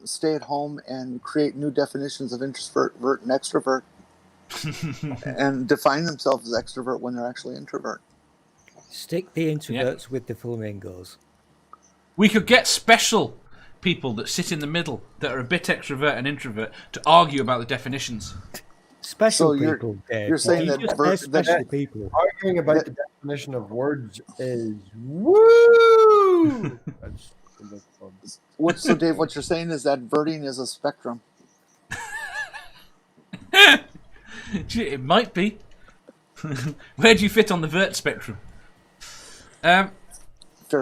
stay at home, and create new definitions of introvert and extrovert, and define themselves as extrovert when they're actually introvert. Stick the introverts with the flamingos. We could get special people that sit in the middle that are a bit extrovert and introvert to argue about the definitions. Special So you're- people, Dave. you're saying You that just ver- said special that- people. Arguing about the definition of words is woo. That's fun. So, Dave, what you're saying is that verting is a spectrum. It might be. Where do you fit on the vert spectrum? Fair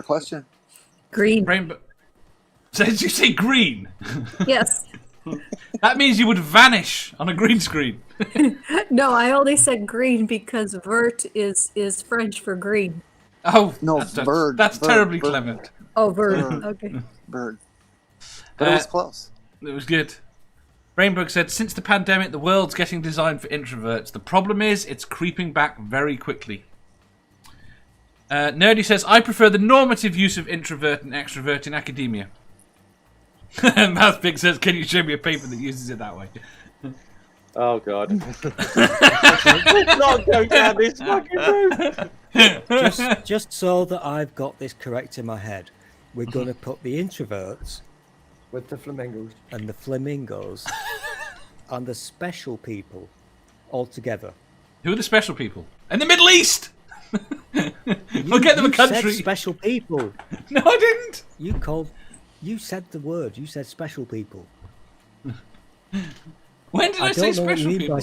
question. Green. Rainbow. So did you say green? Yes. That means you would vanish on a green screen. No, I only said green because vert is French for green. Oh, No, that's bird. That's Bird, terribly bird. clever. Oh, vert. Bird. Okay. Bird. But it was close. It was good. Rainbow said, since the pandemic, the world's getting designed for introverts. The problem is, it's creeping back very quickly. Nerdy says, I prefer the normative use of introvert and extrovert in academia. MathPig says, can you show me a paper that uses it that way? Oh god. Not go down this fucking road. Just so that I've got this correct in my head, we're going to put the introverts With the flamingos. and the flamingos and the special people all together. Who are the special people? In the Middle East! We'll get them a You said country. special people. No, I didn't. You said the word. You said special people. When did I say special people?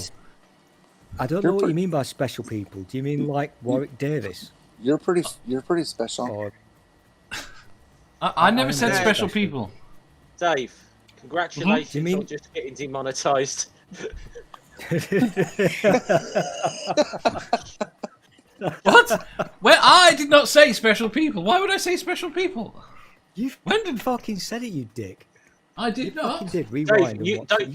I don't know what you mean by special people. Do you mean like Warwick Davis? You're pretty special. Or I never I'm said very special special. people. Dave, congratulations Do you mean- on just getting demonetised. What? Well, I did not say special people. Why would I say special people? you When did fucking said it, you dick. I did Fucking not? did. Rewind.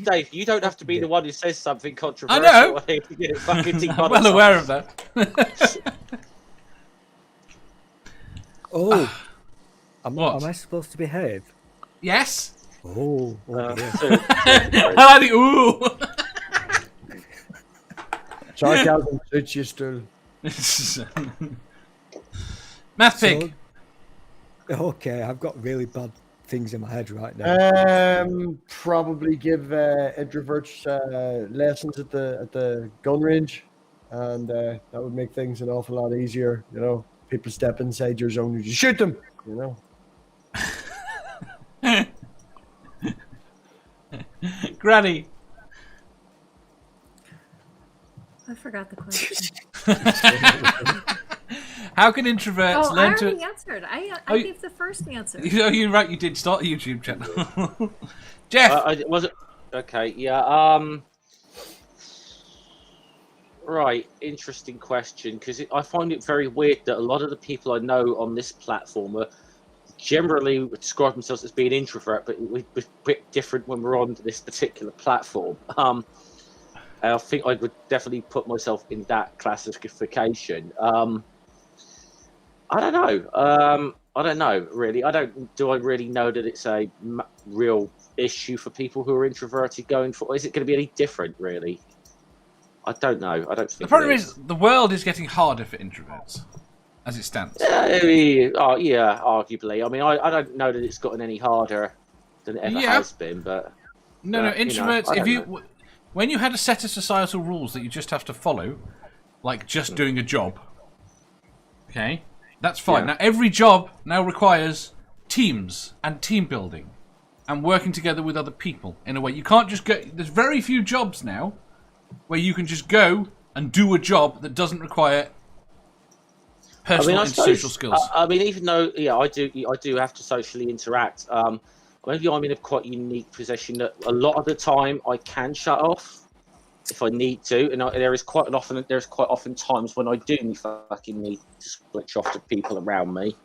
Dave, you don't have to be the one who says something controversial. know. To get it fucking I'm well aware of that. Oh, What? am I supposed to behave? Yes. Oh, dear. I like the ooh. Sarcasm suits you still. MathPig. Okay, I've got really bad things in my head right now. Probably give introverts lessons at the gun range, and that would make things an awful lot easier. You know, people step inside your zone, you just shoot them. You know. Granny. I forgot the question. How can introverts Oh, I learn already to... answered. I you- gave the first answer. You're right, you did start a YouTube channel. Jeff. Was it? Okay, yeah. Right, interesting question, because I find it very weird that a lot of the people I know on this platform are generally describe themselves as being introvert, but we're a bit different when we're on this particular platform. I think I would definitely put myself in that classification. I don't know. I don't know, really. Do I really know that it's a real issue for people who are introverted going for? Is it going to be any different, really? I don't know. I don't think The problem it is the world is getting harder for introverts, as it stands. Oh, yeah, arguably. I mean, I don't know that it's gotten any harder than it ever has been, but... No, introverts, I don't know. when you had a set of societal rules that you just have to follow, like just doing a job, okay, that's fine. Yeah. Now, every job now requires teams and team building and working together with other people in a way. You can't just go... There's very few jobs now where you can just go and do a job that doesn't require personal and social skills. I mean, even though, I do have to socially interact. Maybe I'm in a quite unique position that a lot of the time I can shut off if I need to, and there's quite often times when I do fucking need to switch off to people around me.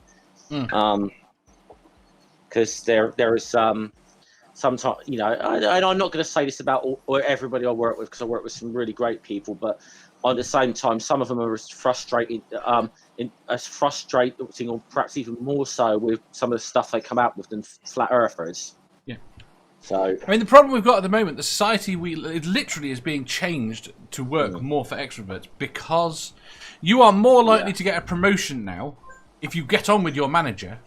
Because there is sometimes, and I'm not going to say this about everybody I work with, because I work with some really great people, but at the same time, some of them are as frustrating, or perhaps even more so with some of the stuff they come out with than flat earthers. Yeah. So I mean, the problem we've got at the moment, the society it literally is being changed to work more for extroverts, because you are more likely to get a promotion now if you get on with your manager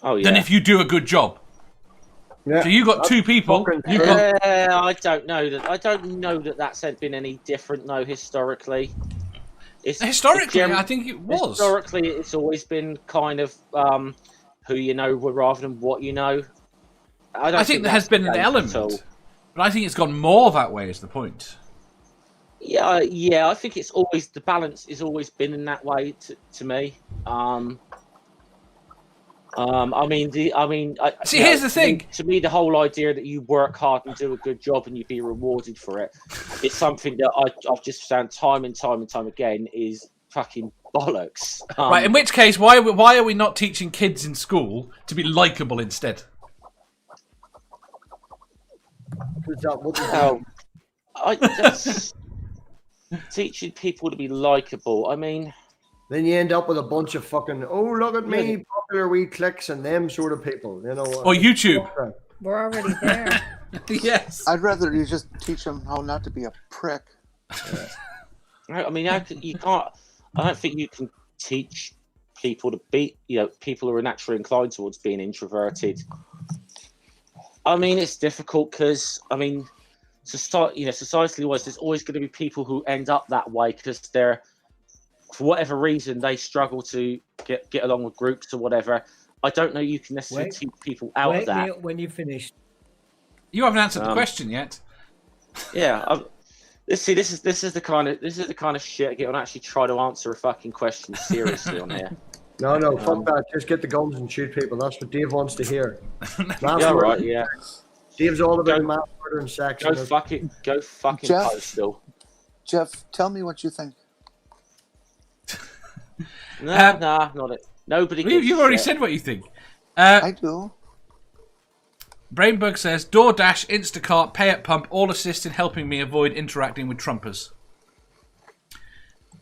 than if you do a good job. Yeah, so you got two people. I don't know that that's been any different though historically. Historically, I think it was. Historically, it's always been kind of who you know rather than what you know. I think there has been an element, but I think it's gone more that way. Is the point? Yeah. I think it's always the balance has always been in that way to me. Here's the thing. To me, the whole idea that you work hard and do a good job and you be rewarded for it, it's something that I've just found time and time again is fucking bollocks. Right. In which case, why are we not teaching kids in school to be likable instead? That's teaching people to be likable. I mean. Then you end up with a bunch of fucking, oh, look at me, popular wee clicks and them sort of people, Or YouTube. We're already there. Yes. I'd rather you just teach them how not to be a prick. I mean, I don't think you can teach people to be, people who are naturally inclined towards being introverted. I mean, it's difficult because, societally wise, there's always going to be people who end up that way because they're, for whatever reason, they struggle to get along with groups or whatever. I don't know. You can necessarily teach people out of that. When you finish, you haven't answered the question yet. Yeah. This is the kind of shit I get when I actually try to answer a fucking question seriously on here. No, fuck that. Just get the guns and shoot people. That's what Dave wants to hear. Yeah, right. Yeah. Dave's all about mass murder and sex. Go fucking Jeff, postal. Jeff, tell me what you think. Nah, not it. Nobody. You've already said what you think. I do. Brainbug says, DoorDash, Instacart, Pay at Pump all assist in helping me avoid interacting with Trumpers.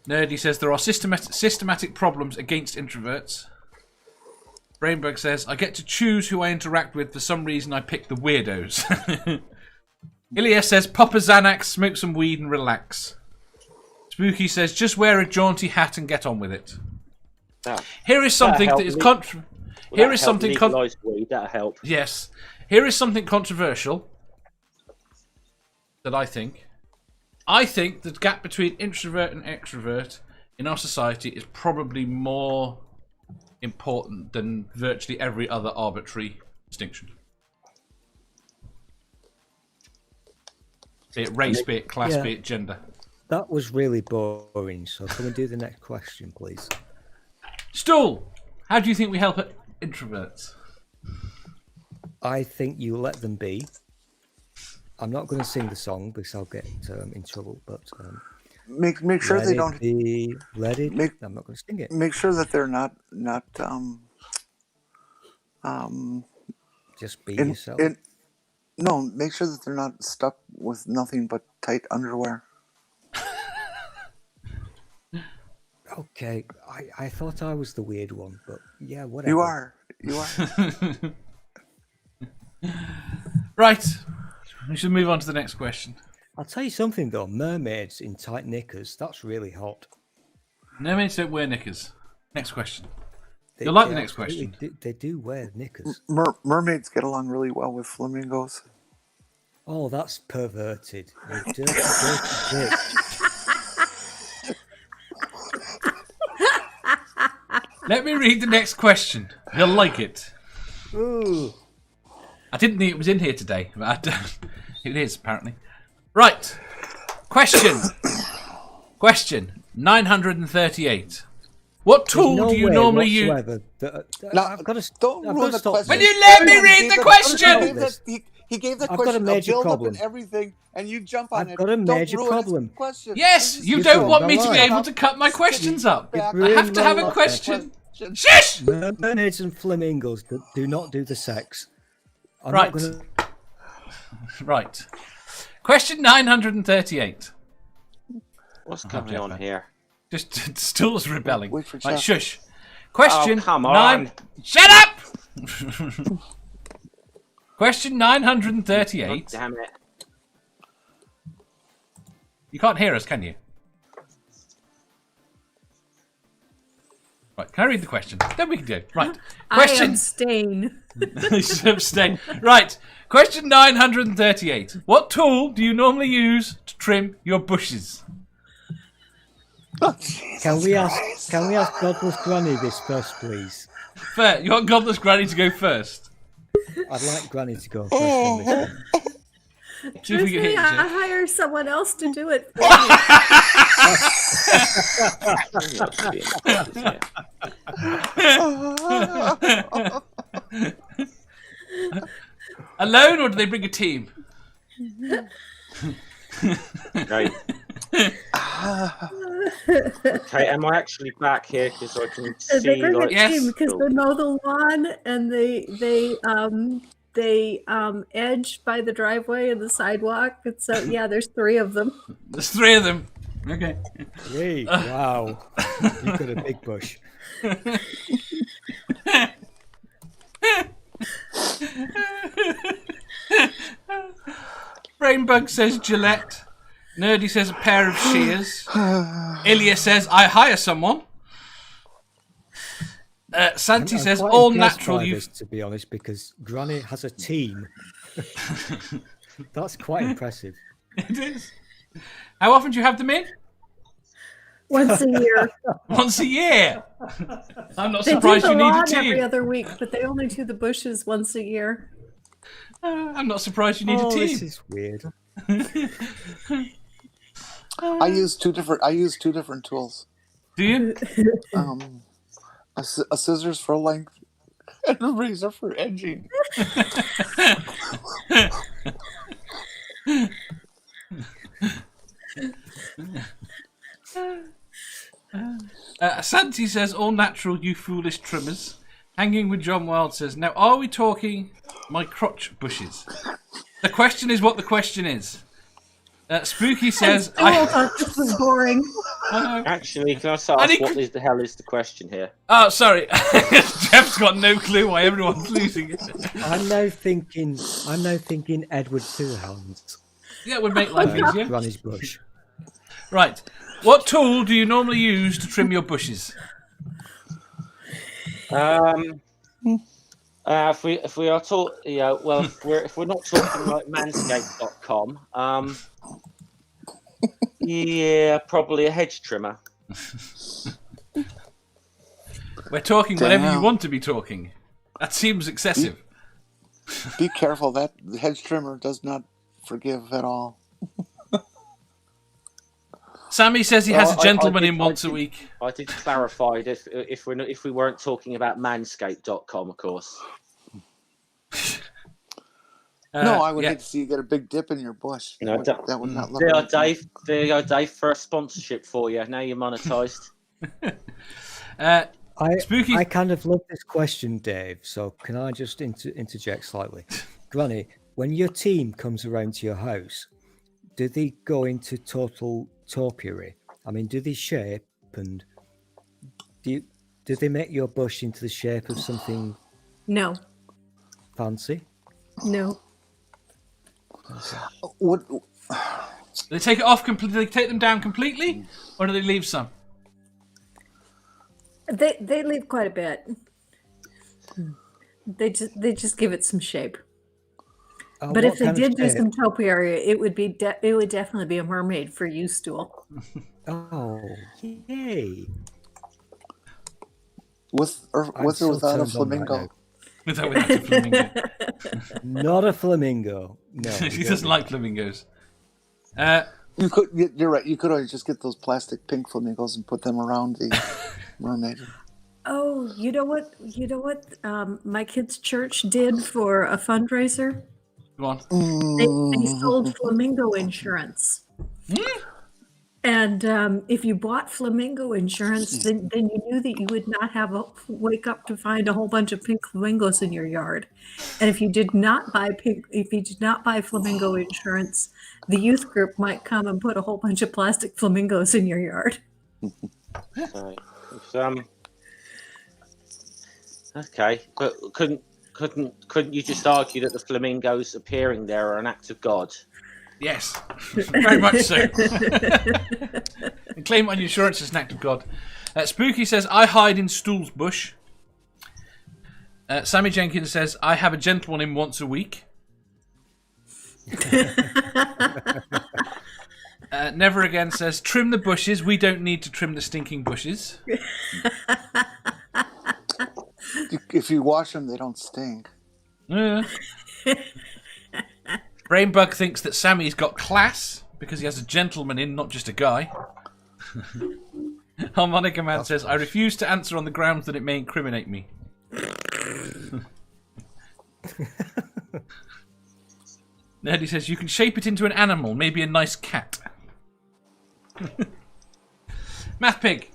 Nerdy says, there are systematic problems against introverts. Brainbug says, I get to choose who I interact with. For some reason, I pick the weirdos. Ilias says, pop a Xanax, smoke some weed and relax. Spooky says, just wear a jaunty hat and get on with it. Here is something that is legalized weed. That'll help. Yes. Here is something controversial that I think. I think the gap between introvert and extrovert in our society is probably more important than virtually every other arbitrary distinction. Be it race, be it class, Yeah. be it gender. That was really boring. So can we do the next question, please? Stool, how do you think we help introverts? I think you let them be. I'm not going to sing the song because I'll get in trouble. But Make sure let they it don't be. Let it. Make- I'm not going to sing it. make sure that they're not Just be in, yourself. no, make sure that they're not stuck with nothing but tight underwear. Okay, I thought I was the weird one, but yeah, whatever. You are. Right. We should move on to the next question. I'll tell you something though. Mermaids in tight knickers—that's really hot. Mermaids don't wear knickers. Next question. They- You'll like they the next absolutely question. They do wear knickers. Mermaids get along really well with flamingos. Oh, that's perverted. You dirty, dirty dick. Let me read the next question. You'll like it. Ooh. I didn't think it was in here today, but it is apparently. Right. Question. Question 938. What tool There's no do you way normally use? whatsoever No, I've got to. don't I've ruin got to the stop. question. Will you let me read the He question? gave the I've got a question major build problem. up and everything, and you jump on I've it. got a Don't major ruin his problem. question. Yes, This you is don't ruined want my me to be life. able to cut my questions up. Back. You've I have to have a ruined my question. Question. Shush! Mermaids and flamingos do not do the sex. I'm Right. not gonna... Right. Question 938. What's going on here? Just Stool's rebelling. Wait for Right, Jeff. shush. Question Oh, come 9. on. Shut up! Question 938. Damn it. You can't hear us, can you? Right, can I read the question? Then we can do. Right. I Question. abstain. Abstain. Right. Question 938. What tool do you normally use to trim your bushes? Can we ask Godless Granny this first, please? Fair. You want Godless Granny to go first? I'd like Granny to go first on this one. See if we can hit Usually you. I hire someone else to do it for Alone, or do they bring a team? Right. Okay, am I actually back here? Because I can They see bring like a Yes. team because they mow the lawn and they edge by the driveway and the sidewalk. And so yeah, there's 3 of them. There's 3 of them. Okay. Hey, wow. You've got a big bush. Brainbug says Gillette. Nerdy says a pair of shears. Ilya says I hire someone. Santi I'm says quite all impressed natural. by You this, to be honest, because Granny has a team. That's quite impressive. It is. How often do you have them in? Once a year. Once a year. I'm not They do surprised the you need a lawn every team. other week, but they only do the bushes once a year. I'm not surprised you need Oh, a team. this is weird. I use two different tools. Do you? A scissors for length and a razor for edging. Santi says all natural, you foolish trimmers. Hanging with John Wild says, now are we talking my crotch bushes? The question is what the question is. Spooky says, I thought this was boring. Actually, can I ask I need- what the hell is the question here? Oh, sorry. Jeff's got no clue why everyone's losing. I'm now thinking Edward Scissorhands. Yeah, it would make life easier. Granny's bush. Right. What tool do you normally use to trim your bushes? If we are talking, well, if we're not talking like manscaped.com, yeah, probably a hedge trimmer. We're talking whatever you Damn. want to be talking. That seems excessive. Be careful, that hedge trimmer does not forgive at all. Sammy says he has a Well, gentleman I in once a week. I did clarify it if we weren't talking about manscaped.com, of course. No, I would yeah. hate to see you get a big dip in your bush. No, That would not look There you right. go, Dave. There you go, Dave. First sponsorship for you. Now you're monetised. Spooky. I kind of love this question, Dave. So can I just interject slightly? Granny, when your team comes around to your house, do they go into total topiary? I mean, do they shape and do they make your bush into the shape of something No, fancy? no. What? Do they take it off completely? Do they take them down completely, or do they leave some? They leave quite a bit. They just give it some shape. But if they did do some topiary, it would definitely be a mermaid for you, Stool. Oh, yay! With or without a flamingo? Without a flamingo. Not a flamingo. No, He doesn't like flamingos. You're right. You could always just get those plastic pink flamingos and put them around the mermaid. Oh, you know what? My kids' church did for a fundraiser. Go on. They sold flamingo insurance. And if you bought flamingo insurance, then you knew that you would not have to wake up to find a whole bunch of pink flamingos in your yard. And if you did not buy flamingo insurance, the youth group might come and put a whole bunch of plastic flamingos in your yard. Right. Okay, but couldn't you just argue that the flamingos appearing there are an act of God? Yes, very much so. And claim on your insurance as an act of God. Spooky says, I hide in Stool's bush. Sammy Jenkins says, I have a gentleman in once a week. Never Again says, trim the bushes. We don't need to trim the stinking bushes. If you wash them, they don't stink. Brainbug thinks that Sammy's got class because he has a gentleman in, not just a guy. Harmonica Man says, I refuse to answer on the grounds that it may incriminate me. Nerdy says, you can shape it into an animal, maybe a nice cat. MathPig.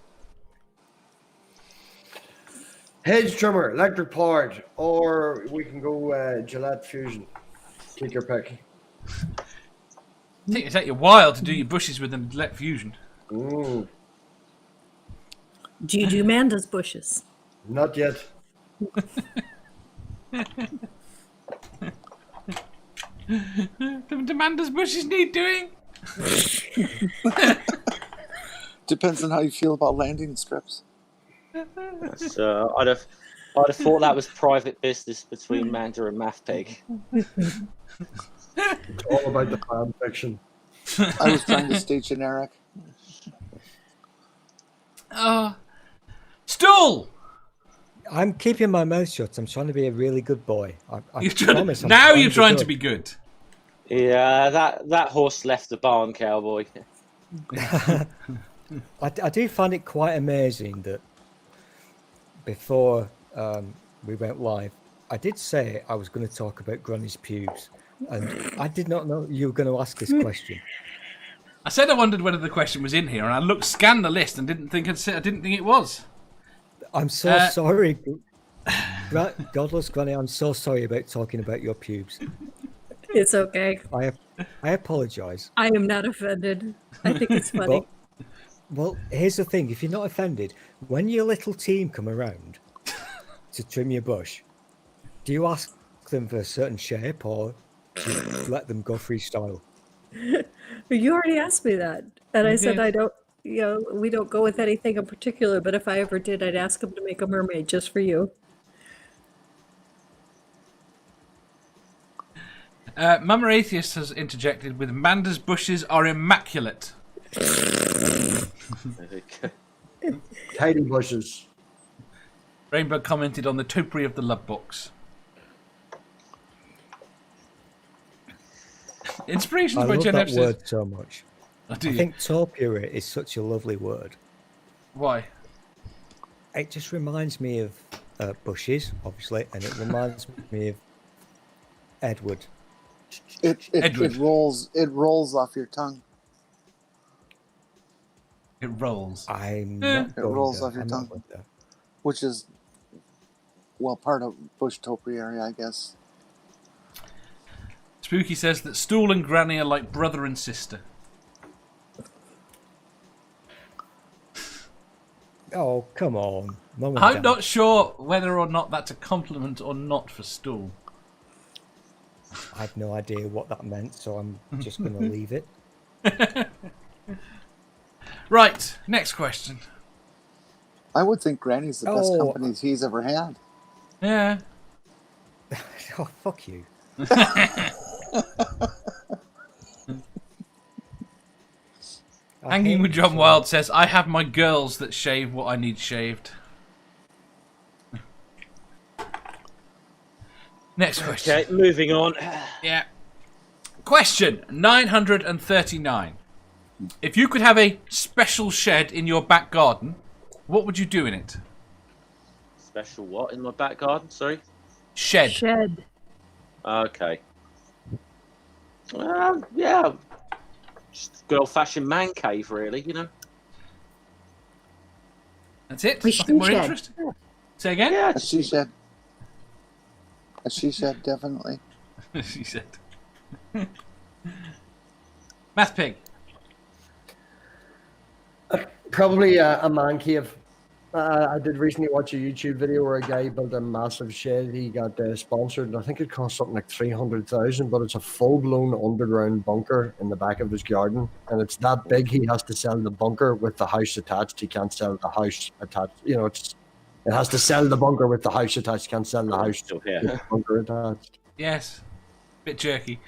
Hedge trimmer, electric powered, or we can go Gillette Fusion. Take your pick. I think it'd take you a while to do your bushes with an Gillette Fusion. Ooh, Do you do Manda's bushes? not yet. Amanda's bushes need doing. Depends on how you feel about landing strips. So I'd have thought that was private business between Manda and MathPig. It's all about the fan fiction. I was trying to stay generic. Stool! I'm keeping my mouth shut. I'm trying to be a really good boy. I promise. Now you're trying to be good. Yeah, that horse left the barn, cowboy. I do find it quite amazing that before we went live, I did say I was going to talk about Granny's pubes, and I did not know you were going to ask this question. I said I wondered whether the question was in here, and I scanned the list and didn't think it was. I'm so sorry, Godless Granny. I'm so sorry about talking about your pubes. It's okay. I apologise. I am not offended. I think it's funny. Well, here's the thing. If you're not offended, when your little team come around to trim your bush, do you ask them for a certain shape or do you let them go freestyle? You already asked me that. And I said I don't, we don't go with anything in particular, but if I ever did, I'd ask them to make a mermaid just for you. Mama Atheist has interjected with Manda's bushes are immaculate. Tidy bushes. Rainbow commented on the topiary of the love box. Inspirations I by love Jen that F. word so much. Oh, do I you? think topiary is such a lovely word. Why? It just reminds me of bushes, obviously, and it reminds me of Edward. Edward. It rolls off your tongue. It rolls. I'm Eh. not It going rolls there. off your I'm not tongue. going there. Which is, well, part of bush topiary, I guess. Spooky says that Stool and Granny are like brother and sister. Oh, come on. Mum and I'm Dad. not sure whether or not that's a compliment or not for Stool. I have no idea what that meant, so I'm just going to leave it. Right, next question. I would think Granny's the best Oh. company he's ever had. Yeah. Oh, fuck you. I Hanging hate with John you. Wild says, I have my girls that shave what I need shaved. Next question. Okay, moving on. Yeah. Question 939. If you could have a special shed in your back garden, what would you do in it? Special what in my back garden? Sorry. Shed. Shed. Okay. Yeah. Just good old-fashioned man cave, really. You know. That's it? We Nothing more shed. interesting? Say again? Yeah. A she shed. A she shed, definitely. She said. MathPig. Probably a man cave. I did recently watch a YouTube video where a guy built a massive shed. He got sponsored, and I think it cost something like 300,000. But it's a full-blown underground bunker in the back of his garden, and it's that big. He has to sell the bunker with the house attached. He can't sell the house attached. You know, it has to sell the bunker with the house attached. He can't sell the house Still with here. the bunker attached. Yes. Bit jerky.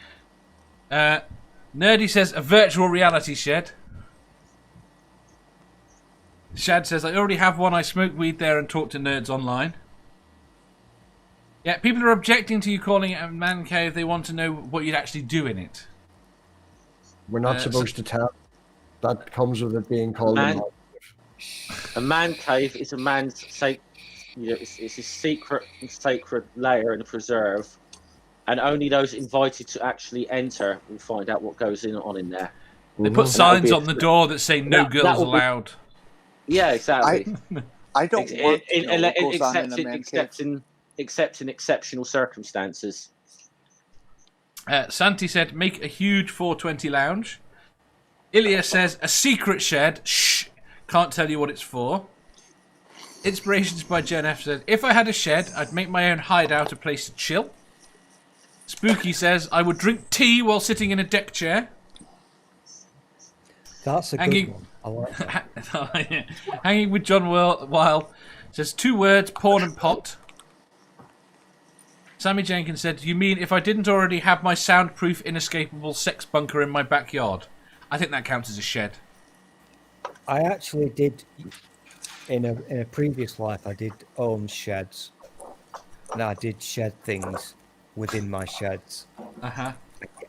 Nerdy says a virtual reality shed. Shad says, I already have one. I smoke weed there and talk to nerds online. Yeah, people are objecting to you calling it a man cave. They want to know what you'd actually do in it. We're not supposed to tell. That comes with it being called a Man- man. A man cave is a man's it's a secret and sacred lair and preserve, and only those invited to actually enter will find out what goes on in there. They put Mhm. signs be on the door that say no That girls will be- allowed. Yeah, exactly. I don't want to know what goes on in a man cave. Except in exceptional circumstances. Santi said, make a huge 420 lounge. Ilya says, a secret shed. Shh. Can't tell you what it's for. Inspirations by Jen F says, if I had a shed, I'd make my own hideout a place to chill. Spooky says, I would drink tea while sitting in a deck chair. That's a good Hanging- one. I like that. Hanging with John Wild says, 2 words, porn and pot. Sammy Jenkins said, you mean if I didn't already have my soundproof, inescapable sex bunker in my backyard? I think that counts as a shed. I actually did, in a previous life, I did own sheds. And I did shed things within my sheds. Uh-huh.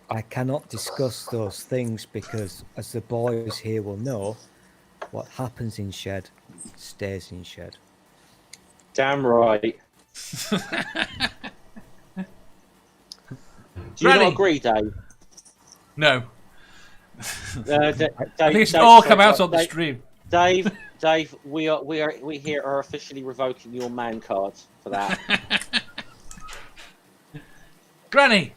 I cannot discuss those things because, as the boys here will know, what happens in shed stays in shed. Damn right. Do you Granny. not agree, Dave? No. I I think it's all come out on the stream. Dave, we here are officially revoking your man card for that. Granny.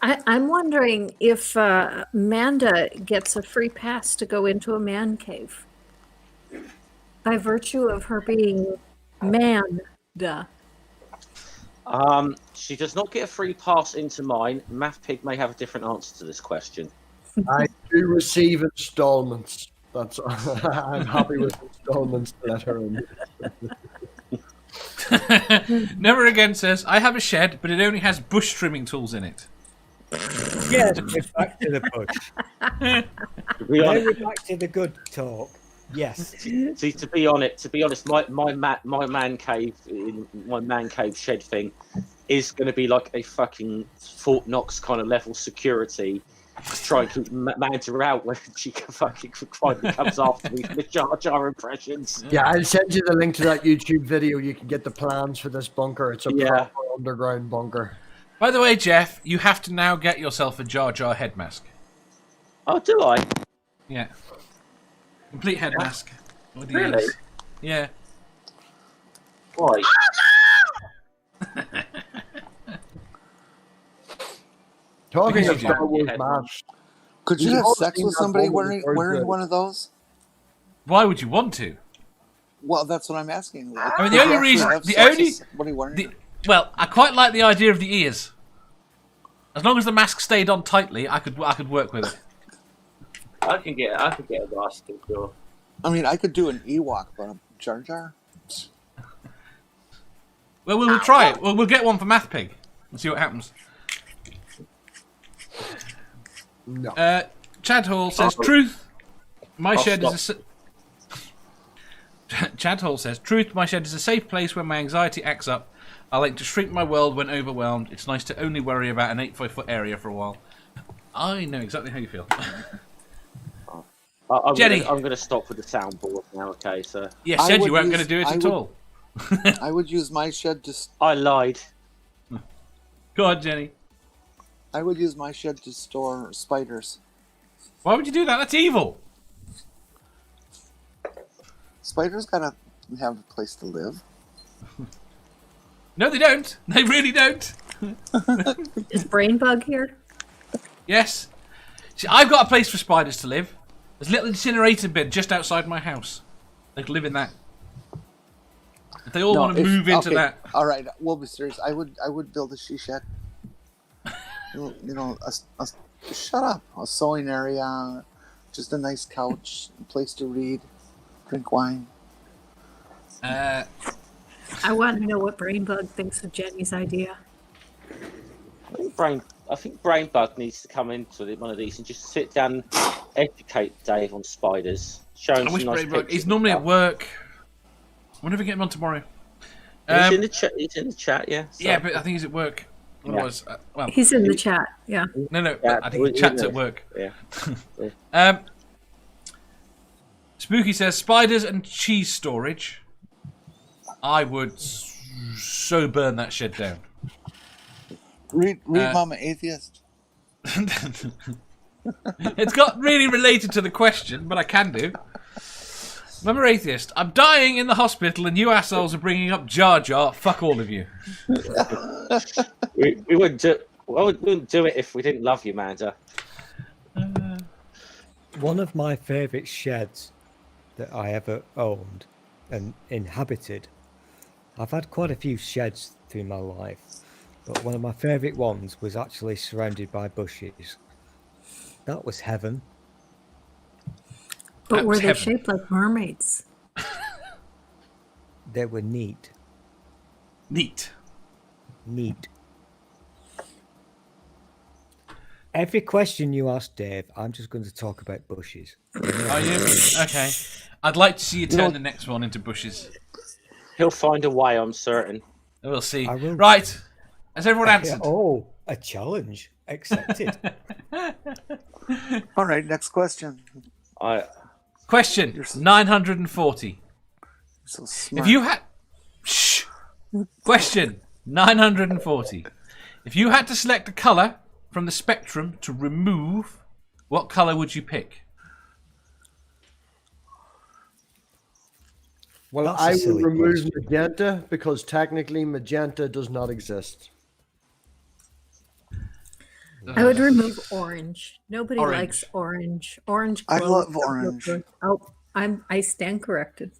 I'm wondering if Amanda gets a free pass to go into a man cave by virtue of her being Manda. She does not get a free pass into mine. MathPig may have a different answer to this question. I do receive installments. That's I'm happy with installments to let her in. Never Again says, I have a shed, but it only has bush trimming tools in it. Yes, we're back to the bush. To be honest, We're back to the good talk. Yes. see, to be honest, my man cave shed thing is going to be like a fucking Fort Knox kind of level security, try and keep Manta out when she fucking finally comes after me for the Jar Jar impressions. Yeah, I'll send you the link to that YouTube video. You can get the plans for this bunker. It's a proper underground bunker. By the way, Jeff, you have to now get yourself a Jar Jar head mask. Oh, do I? Yeah. Complete head mask. With the Really? ears. Yeah. Why? Talking of Because you Star do. Wars Yeah. masks, Could you We've have all sex seen with that somebody woman wearing who's very one of those? Why would you want to? Well, that's what I'm asking. Like, I mean, the could only you actually reason- have the sex only- with somebody wearing Well, I quite like the idea of the ears. As long as the mask stayed on tightly, I could work with it. I can get a mask for sure. I mean, I could do an Ewok, but a Jar Jar? Well, we'll try it. We'll get one for MathPig and see what happens. no. Chad Hall says, "Truth, my shed is a." Chad Hall says, "Truth, my shed is a safe place when my anxiety acts up. I like to shrink my world when overwhelmed. It's nice to only worry about an 8-foot area for a while." I know exactly how you feel. Jenny. I'm going to stop with the soundboard now. Okay, so You I said would you weren't use- going to do it I at would- all. I would use my shed to. I lied. Go on, Jenny. I would use my shed to store spiders. Why would you do that? That's evil. Spiders gotta have a place to live. No, they don't. They really don't. Is Brainbug here? Yes. See, I've got a place for spiders to live. There's a little incinerator bin just outside my house. They could live in that. If they all want to move into that. All right, we'll be serious. I would build a she shed. You know, shut up. A sewing area, just a nice couch, a place to read, drink wine. I want to know what Brainbug thinks of Jenny's idea. I think Brainbug needs to come into one of these and just sit down and educate Dave on spiders. Show him I wish some nice Brainbug. pictures He's and normally at stuff. work. I wonder if we get him on tomorrow. He's in the chat. He's in the chat. Yeah. So. Yeah, but I think he's at work. Otherwise, well, He's in the chat. Yeah. no. Yeah, I think he chats at work. Yeah. Spooky says spiders and cheese storage. I would so burn that shed down. Read Mama Atheist. It's got really related to the question, but I can do. Remember, Atheist, I'm dying in the hospital and you assholes are bringing up Jar Jar. Fuck all of you. we wouldn't do. Well, we wouldn't do it if we didn't love you, Manda. One of my favourite sheds that I ever owned and inhabited. I've had quite a few sheds through my life, but one of my favourite ones was actually surrounded by bushes. That was heaven. But That were was they heaven. shaped like mermaids? They were neat. Neat. Neat. Every question you ask Dave, I'm just going to talk about bushes. Are you? Okay. I'd like to see you turn the next one into bushes. He'll find a way. I'm certain. We'll see. I will. Right. Has everyone answered? Oh, a challenge accepted. All right, next question. Question 940. So smart. If you had... Shh. Question 940. If you had to select a colour from the spectrum to remove, what colour would you pick? Well, that's a I would silly remove question. magenta because technically magenta does not exist. I would remove orange. Nobody Orange. likes orange. Orange. I glows love don't look orange. good. Oh, I stand corrected.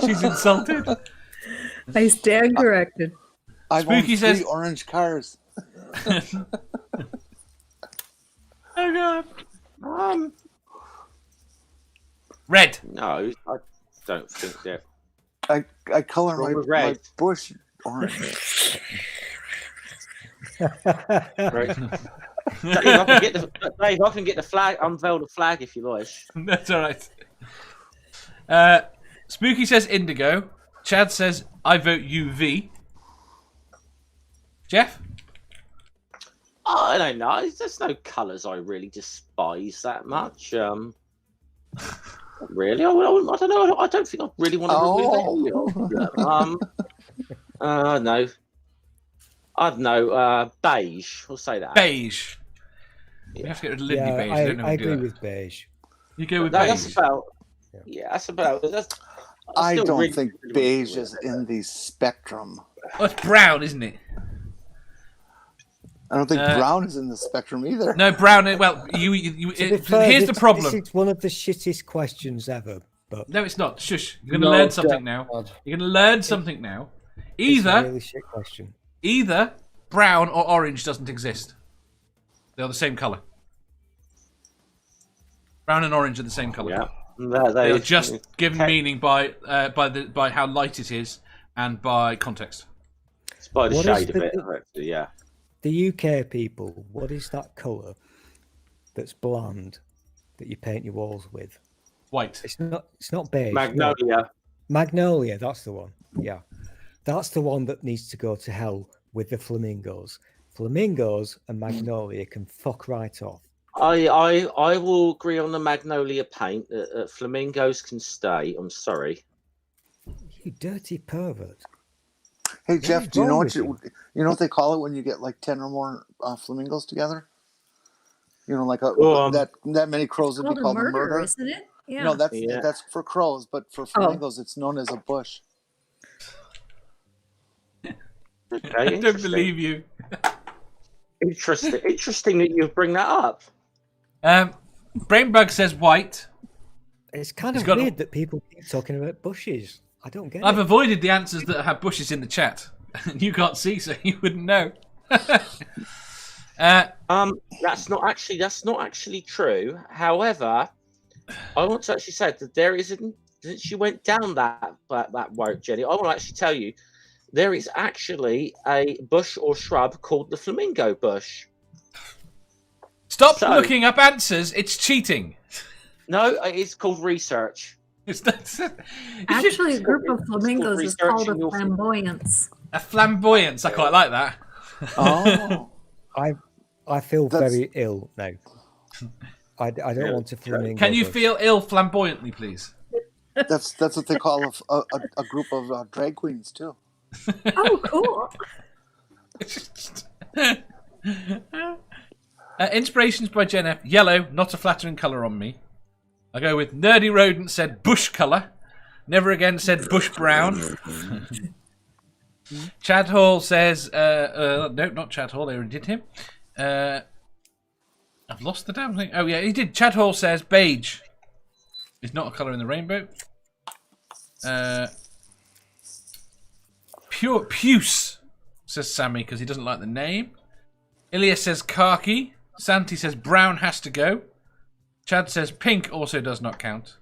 She's insulted. I stand corrected. I've Spooky owned 3 says- orange cars. Oh god. Red. No, I don't think that. I color Wrong my with red. bush orange. Right. Dave, I can get the flag. Unveil the flag if you like. That's all right. Spooky says indigo. Chad says I vote UV. Jeff? I don't know. There's no colours I really despise that much. Really, I don't know. I don't think I really want to remove any. No. I don't know. Beige. We'll say that. Beige. We have to get rid of Lindy Yeah, beige. I don't know I how to do agree that. with beige. You go with That's beige. about. Yeah. Yeah, that's about. I don't think beige is in the spectrum. Oh, it's brown, isn't it? I don't think brown is in the spectrum either. No, brown. Well, here's the problem. This is one of the shittest questions ever. But No, it's not. Shush. You're going to learn something now. You're going to learn something now. it's a really shit question. Either brown or orange doesn't exist. They're the same colour. Brown and orange are the same colour. Yeah. They're just given meaning by how light it is and by context. It's by the What shade is of it. Actually, yeah. The UK people, what is that colour that's bland that you paint your walls with? White. It's not beige. Magnolia. No. Magnolia, that's the one. Yeah. That's the one that needs to go to hell with the flamingos. Flamingos and magnolia can fuck right off. I will agree on the magnolia paint. Flamingos can stay. I'm sorry. You dirty pervert. Hey Jeff, do you know what wrong you know what they call it when you get like 10 or more flamingos together? You know, like that many crows would be called a murder, isn't it? Yeah. No, that's for crows, but for flamingos, it's known as a bush. Okay, I don't believe you. Interesting that you bring that up. Brainbug says white. It's kind of got- weird that people keep talking about bushes. I don't get I've it. avoided the answers that have bushes in the chat. You can't see, so you wouldn't know. That's not actually true. However, I want to actually say that there isn't. Since you went down that road, Jenny, I want to actually tell you there is actually a bush or shrub called the flamingo bush. Stop looking up answers. It's cheating. No, it's called research. Actually, a group of flamingos is called a researching your- flamboyance. A flamboyance. I quite like that. Oh, I feel That's- very ill now. I don't want to flamingo. Can you bush. feel ill flamboyantly, please? that's what they call a group of drag queens too. Oh, cool. Inspirations by Jen F. Yellow, not a flattering colour on me. I go with Nerdy Rodent said bush colour. Never Again said bush brown. Chad Hall says, no, not Chad Hall, they already did him. I've lost the damn thing. Oh, yeah, he did. Chad Hall says beige is not a colour in the rainbow. Pure Puce says Sammy because he doesn't like the name. Ilya says khaki. Santi says brown has to go. Chad says pink also does not count.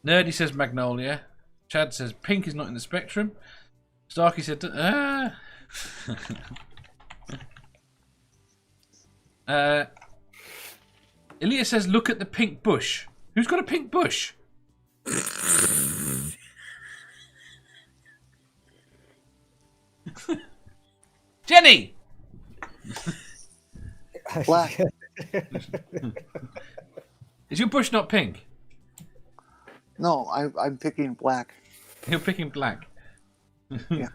Nerdy says magnolia. Chad says pink is not in the spectrum. Starkey said Ilya says look at the pink bush. Who's got a pink bush? Jenny! Black. Is your bush not pink? No, I'm picking black. You're picking black. Yeah.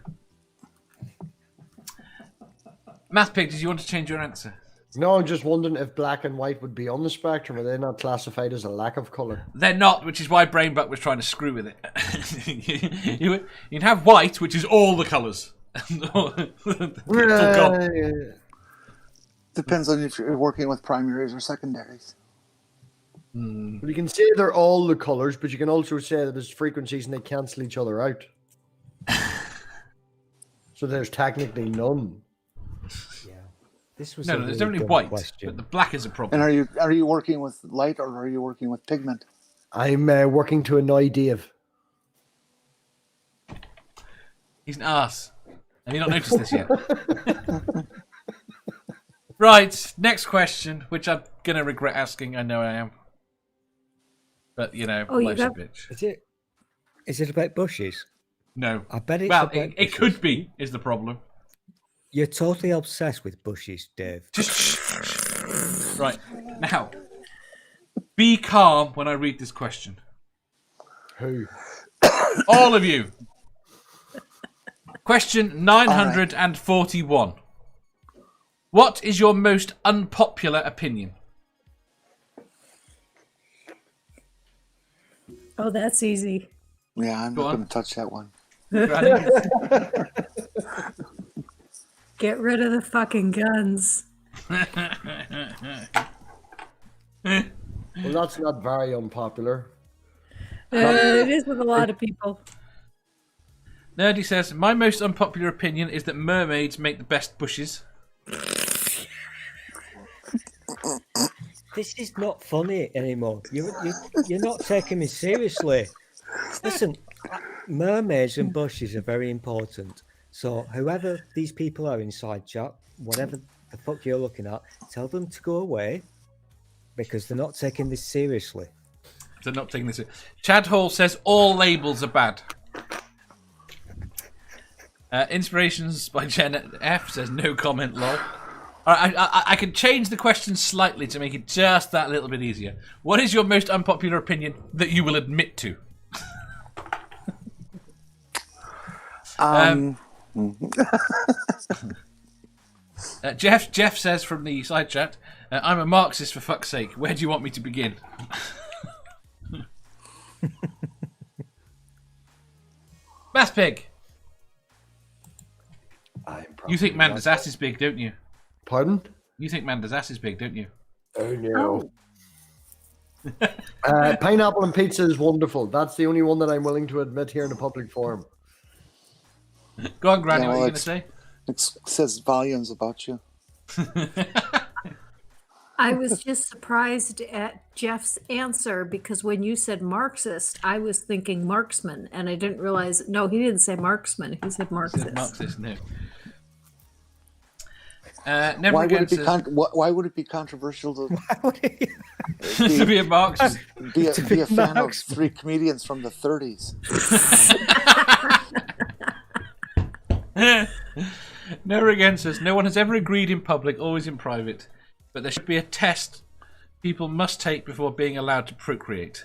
MathPig, did you want to change your answer? No, I'm just wondering if black and white would be on the spectrum. Are they not classified as a lack of colour? They're not, which is why Brainbuck was trying to screw with it. you can have white, which is all the colours. Depends on if you're working with primaries or secondaries. You can say they're all the colours, but you can also say that there's frequencies and they cancel each other out. So there's technically none. Yeah. This was No, a there's really definitely dumb white, question. but the black is a problem. And are you working with light or are you working with pigment? I'm working to annoy Dave. He's an arse. Have you not noticed this yet? Right, next question, which I'm going to regret asking. I know I am. But, you know, Oh, you life's a got- bitch. Is it about bushes? No. I bet it's Well, about it bushes. could be, is the problem. You're totally obsessed with bushes, Dave. Right, now, be calm when I read this question. Who? All of you. Question 941. What is your most unpopular opinion? Oh, that's easy. Yeah, I'm Go not on. going to touch that one. Granny? Get rid of the fucking guns. Well, that's not very unpopular. It is with a lot of people. Nerdy says, my most unpopular opinion is that mermaids make the best bushes. This is not funny anymore. You're not taking me seriously. Listen, mermaids and bushes are very important. So whoever these people are inside chat, whatever the fuck you're looking at, tell them to go away because they're not taking this seriously. They're not taking this. Chad Hall says all labels are bad. Inspirations by Jen F says no comment, lol. I can change the question slightly to make it just that little bit easier. What is your most unpopular opinion that you will admit to? Jeff says from the side chat, I'm a Marxist for fuck's sake. Where do you want me to begin? MathPig. You think Manda's ass is big, don't you? Pardon? You think Manda's ass is big, don't you? Oh no. Pineapple and pizza is wonderful. That's the only one that I'm willing to admit here in a public forum. Go on, Granny, Yeah, what are well, you going to say? It says volumes about you. I was just surprised at Jeff's answer because when you said Marxist, I was thinking marksman, and I didn't realize. No, he didn't say marksman. He said Marxist. Marxist, no. Why would it be controversial to to be a Marxist? be a fan of three comedians from the 30s? Never again says, no one has ever agreed in public, always in private. But there should be a test people must take before being allowed to procreate.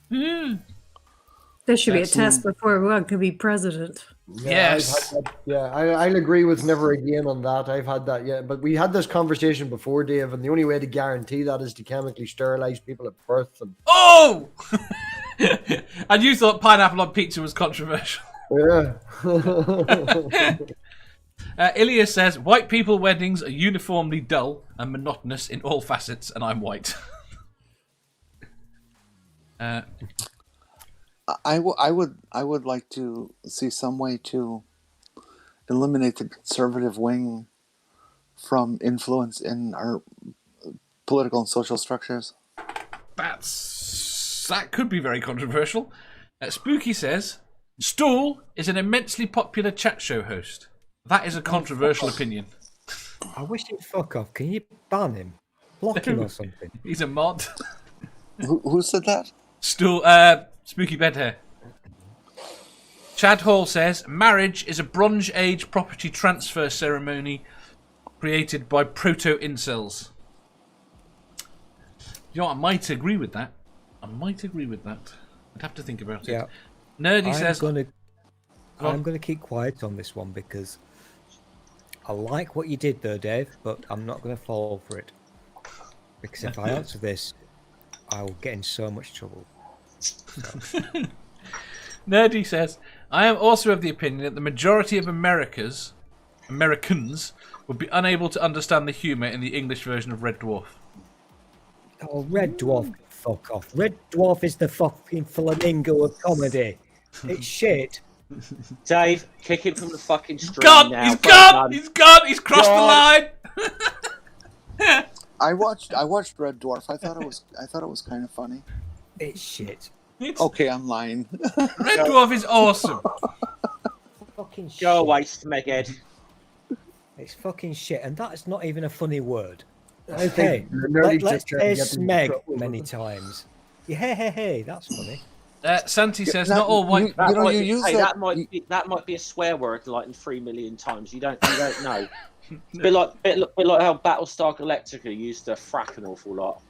There should be a test before one can be president. Yes. I'll agree with never again on that. I've had that, yeah. But we had this conversation before, Dave, and the only way to guarantee that is to chemically sterilize people at birth. And... Oh! And you thought pineapple on pizza was controversial. Yeah. Ilya says, white people weddings are uniformly dull and monotonous in all facets, and I'm white. I would like to see some way to eliminate the conservative wing from influence in our political and social structures. That could be very controversial. Spooky says, Stool is an immensely popular chat show host. That is a controversial opinion. I wish he'd fuck off. Can you ban him? Block him or something? He's a mod. Who said that? Stool, Spooky Bedhair. Chad Hall says, marriage is a Bronze Age property transfer ceremony created by proto-incels. You know what, I might agree with that. I'd have to think about it. Yeah. Nerdy says... I'm going to keep quiet on this one because I like what you did there, Dave, but I'm not going to fall for it. Because if I answer this, I will get in so much trouble. So. Nerdy says, I am also of the opinion that the majority of Americans would be unable to understand the humour in the English version of Red Dwarf. Oh, Red Dwarf, fuck off. Red Dwarf is the fucking flamingo of comedy. It's shit. Dave, kick him from the fucking street now. He's gone! He's crossed the line! I watched Red Dwarf. I thought it was kind of funny. It's shit. Okay, I'm lying. Red Dwarf is awesome. Fucking shit. Go away, Smeghead. It's fucking shit, and that is not even a funny word. Okay, let's say smeg many times. Yeah, hey, that's funny. Santi says, Now, not all white. you know, you be, use hey, that. that might be a swear word like in 3,000,000 times. You don't know. bit like how Battlestar Galactica used to frack an awful lot.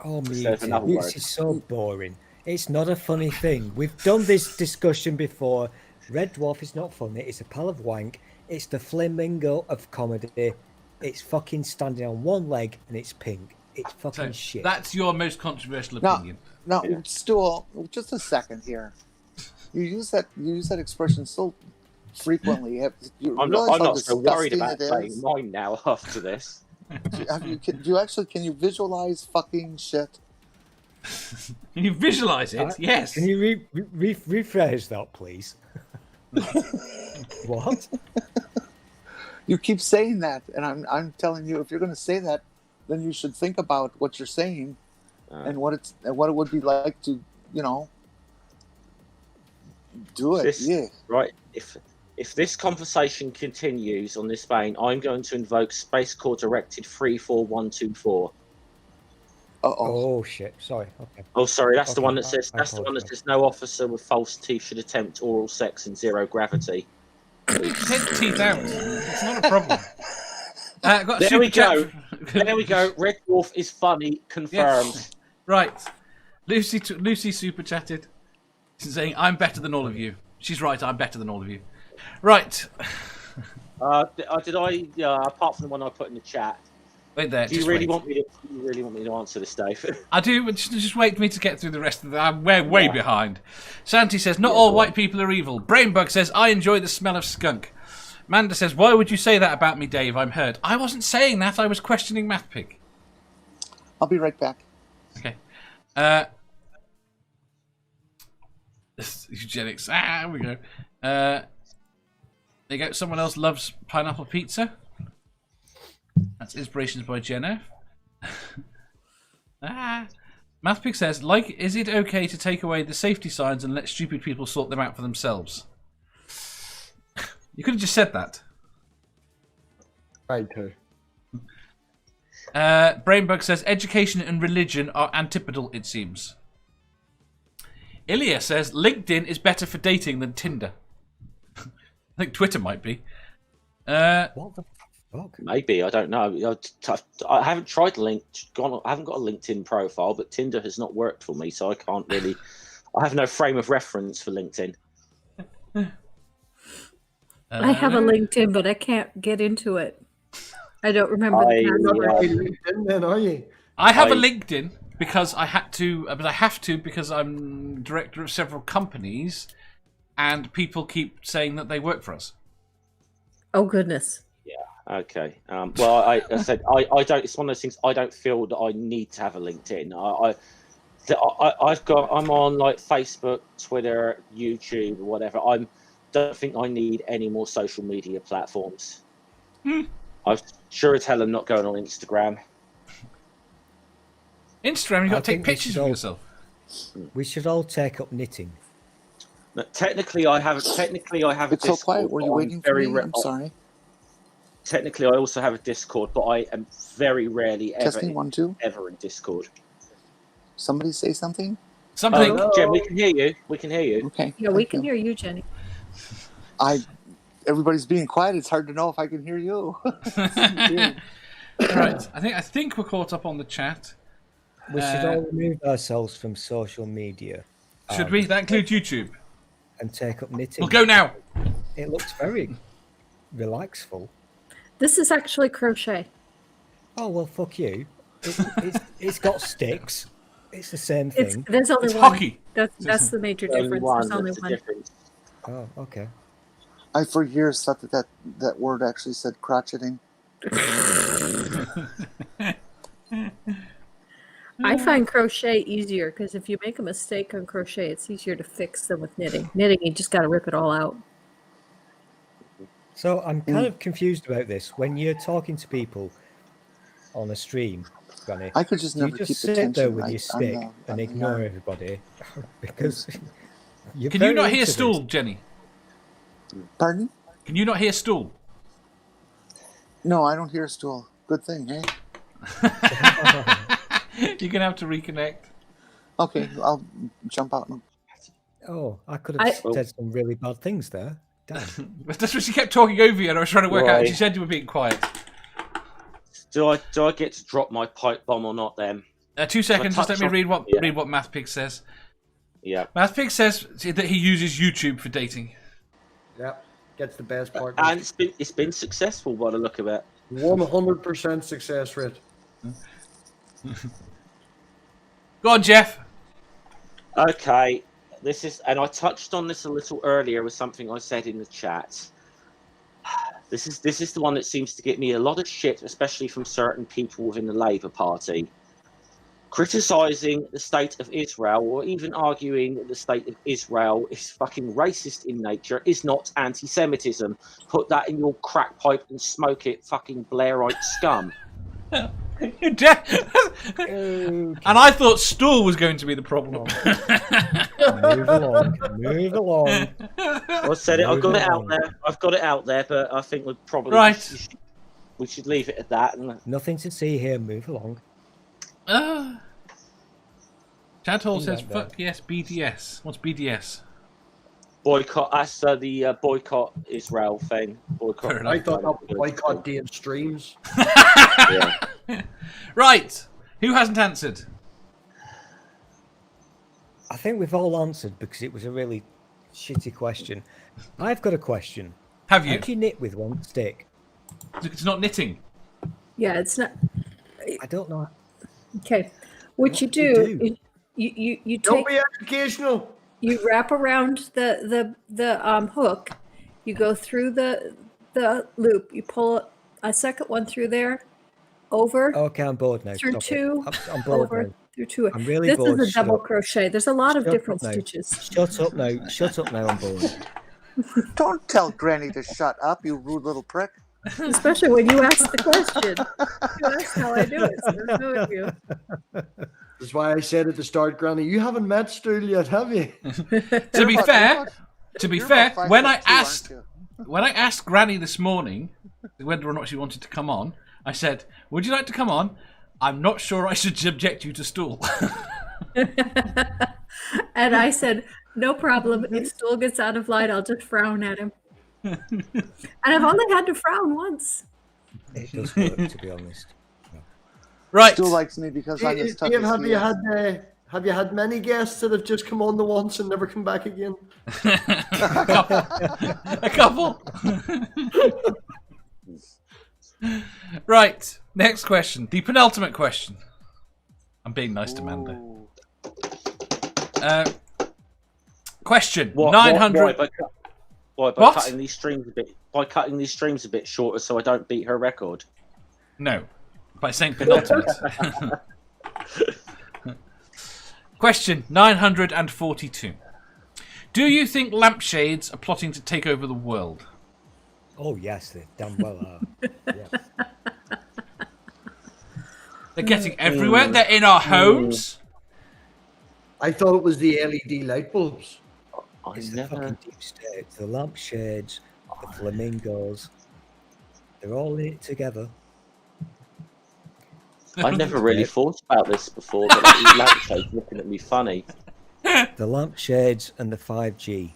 Oh, me Instead of too. another This word. is so boring. It's not a funny thing. We've done this discussion before. Red Dwarf is not funny. It's a pile of wank. It's the flamingo of comedy. It's fucking standing on one leg and it's pink. It's fucking shit. That's your most controversial Now, opinion. now, Stool, just a second here. You use that expression so frequently. You I'm realize how not so worried disgusting about it saying is? mine now after this. Can you visualize fucking shit? Can you visualize it? Yes. Can you rephrase that, please? What? You keep saying that, and I'm telling you, if you're going to say that, then you should think about what you're saying and what it would be like to, do it. Yeah. Right. If this conversation continues on this vein, I'm going to invoke Space Corps Directed 34124. Oh shit! Sorry. Okay. Oh, sorry, that's the Okay, one that says I apologize. no officer with false teeth should attempt oral sex in zero gravity. Take teeth out. It's not a problem. Got There super we go. chat- There we go. Red Dwarf is funny. Confirmed. Yes. Right. Lucy super chatted. She's saying, I'm better than all of you. She's right, I'm better than all of you. Right. Did I? Apart from the one I put in the chat. Wait there. Do you just really wait. want me to? Do you really want me to answer this, Dave? I do, but just wait for me to get through the rest of the... I'm way behind. Santi says, not all white people are evil. Brainbug says, I enjoy the smell of skunk. Manda says, why would you say that about me, Dave? I'm hurt. I wasn't saying that. I was questioning MathPig. I'll be right back. Okay. Eugenics. Here we go. There you go. Someone else loves pineapple pizza. That's Inspirations by Jenna. MathPig says, is it okay to take away the safety signs and let stupid people sort them out for themselves? You could have just said that. Right, too. Brainbug says, education and religion are antipodal, it seems. Ilya says, LinkedIn is better for dating than Tinder. I think Twitter might be. What the fuck? Maybe, I don't know. I haven't tried I haven't got a LinkedIn profile, but Tinder has not worked for me, so I can't really. I have no frame of reference for LinkedIn. I have a LinkedIn, but I can't get into it. I don't remember the password. LinkedIn, then, are you? I have a LinkedIn because I had to, but I have to because I'm director of several companies, and people keep saying that they work for us. Oh Yeah. goodness. Okay. Well, I said I don't. It's one of those things. I don't feel that I need to have a LinkedIn. I'm on like Facebook, Twitter, YouTube, or whatever. Don't think I need any more social media platforms. I'm sure as hell I'm not going on Instagram. Instagram, you've got to take think we pictures should of all- yourself. We should all take up knitting. No, technically, I have. Technically, I have. It's a so Discord, quiet. Were you but I'm waiting for very me? I'm sorry. Technically, I also have a Discord, but I am very rarely Testing 1, 2. ever in Discord. Somebody say something. Something. Jen, we can hear you. We can hear you. Okay. Yeah, we thank can you. hear you, Jenny. Everybody's being quiet. It's hard to know if I can hear you. Right. I think we're caught up on the chat. We should all remove ourselves from social media. Should we? That includes YouTube. And take up knitting. We'll go now. It looks very relaxful. This is actually crochet. Oh well, fuck you. It's got sticks. It's the same thing. There's only It's one. hockey. That's the major Only difference. one, There's only that's the one. difference. Oh, okay. I for years thought that word actually said crotcheting. I find crochet easier because if you make a mistake on crochet, it's easier to fix than with knitting. Knitting, you just got to rip it all out. So I'm kind of confused about this. When you're talking to people on a stream, Granny, I could just do you never just keep sit attention. there with right your stick on and the ignore yarn. everybody? Because you're Can you very not hear into Stool, this. Jenny? Pardon? Can you not hear Stool? No, I don't hear a stool. Good thing, hey? You're going to have to reconnect. Okay, I'll jump out. Oh, I could have I- said some really bad things there. Damn. That's what she kept talking over you, and I was trying to work out. Right. She said you were being quiet. Do I get to drop my pipe bomb or not? Then 2 seconds. Just let me read what Yeah. MathPig says. yeah. MathPig says that he uses YouTube for dating. Yep. Gets the best part. And it's been successful by the look of it. 100% success rate. Go on, Jeff. Okay, this is, and I touched on this a little earlier with something I said in the chat. This is the one that seems to get me a lot of shit, especially from certain people within the Labour Party. Criticising the state of Israel, or even arguing that the state of Israel is fucking racist in nature, is not anti-Semitism. Put that in your crack pipe and smoke it, fucking Blairite scum. Jeff. And I thought Stool was going to be the problem. Move along. Move along. I said it. I've got it out there. I've got it out there, but I think we'd probably Right. we should leave it at that. And Nothing to see here. Move along. Chad Hall says, like that. fuck yes, BDS. What's BDS? boycott. That's the boycott Israel thing. Boycott. Fair enough. I thought that was boycott Dave's streams. Yeah. Right. Who hasn't answered? I think we've all answered because it was a really shitty question. I've got a question. Have How you? do you knit with one stick? It's not knitting. Yeah, it's not. I don't know. Okay. What you do you do, you Don't take, be educational. you wrap around the hook, you go through the loop, you pull a second one through there, over, Okay, I'm bored now. through Stop it. two, I'm bored over, now. through two. I'm really This bored. is a Shut double up. crochet. There's a lot of Shut different up now. stitches. Shut up now. Shut up now. I'm bored. Don't tell Granny to shut up, you rude little prick. Especially when you ask the question. That's how I do it. So there's no issue. That's why I said at the start, Granny, you haven't met Stool yet, have you? To be fair, You're about 5'2", when aren't you? I asked Granny this morning whether or not she wanted to come on, I said, "Would you like to come on? I'm not sure I should subject you to Stool." And I said, no problem. If Stool gets out of line, I'll just frown at him. And I've only had to frown once. It does work, to be honest. Right. Still likes me because I'm as tough Dave, as he is. have you had many guests that have just come on the once and never come back again? A couple. Right. Next question. The penultimate question. I'm being nice to Manda. Ooh. Question Why 900. by What? cutting these streams a bit? By cutting these streams a bit shorter, so I don't beat her record. No. By saying penultimate. Question 942. Do you think lampshades are plotting to take over the world? Oh, yes, they damn well are. Yeah. They're getting everywhere. They're in our homes. I thought it was the LED light bulbs. It's the fucking deep state. The lampshades, the flamingos, they're all in it together. I never really thought about this before, but like, lampshades looking at me funny. The lampshades and the 5G.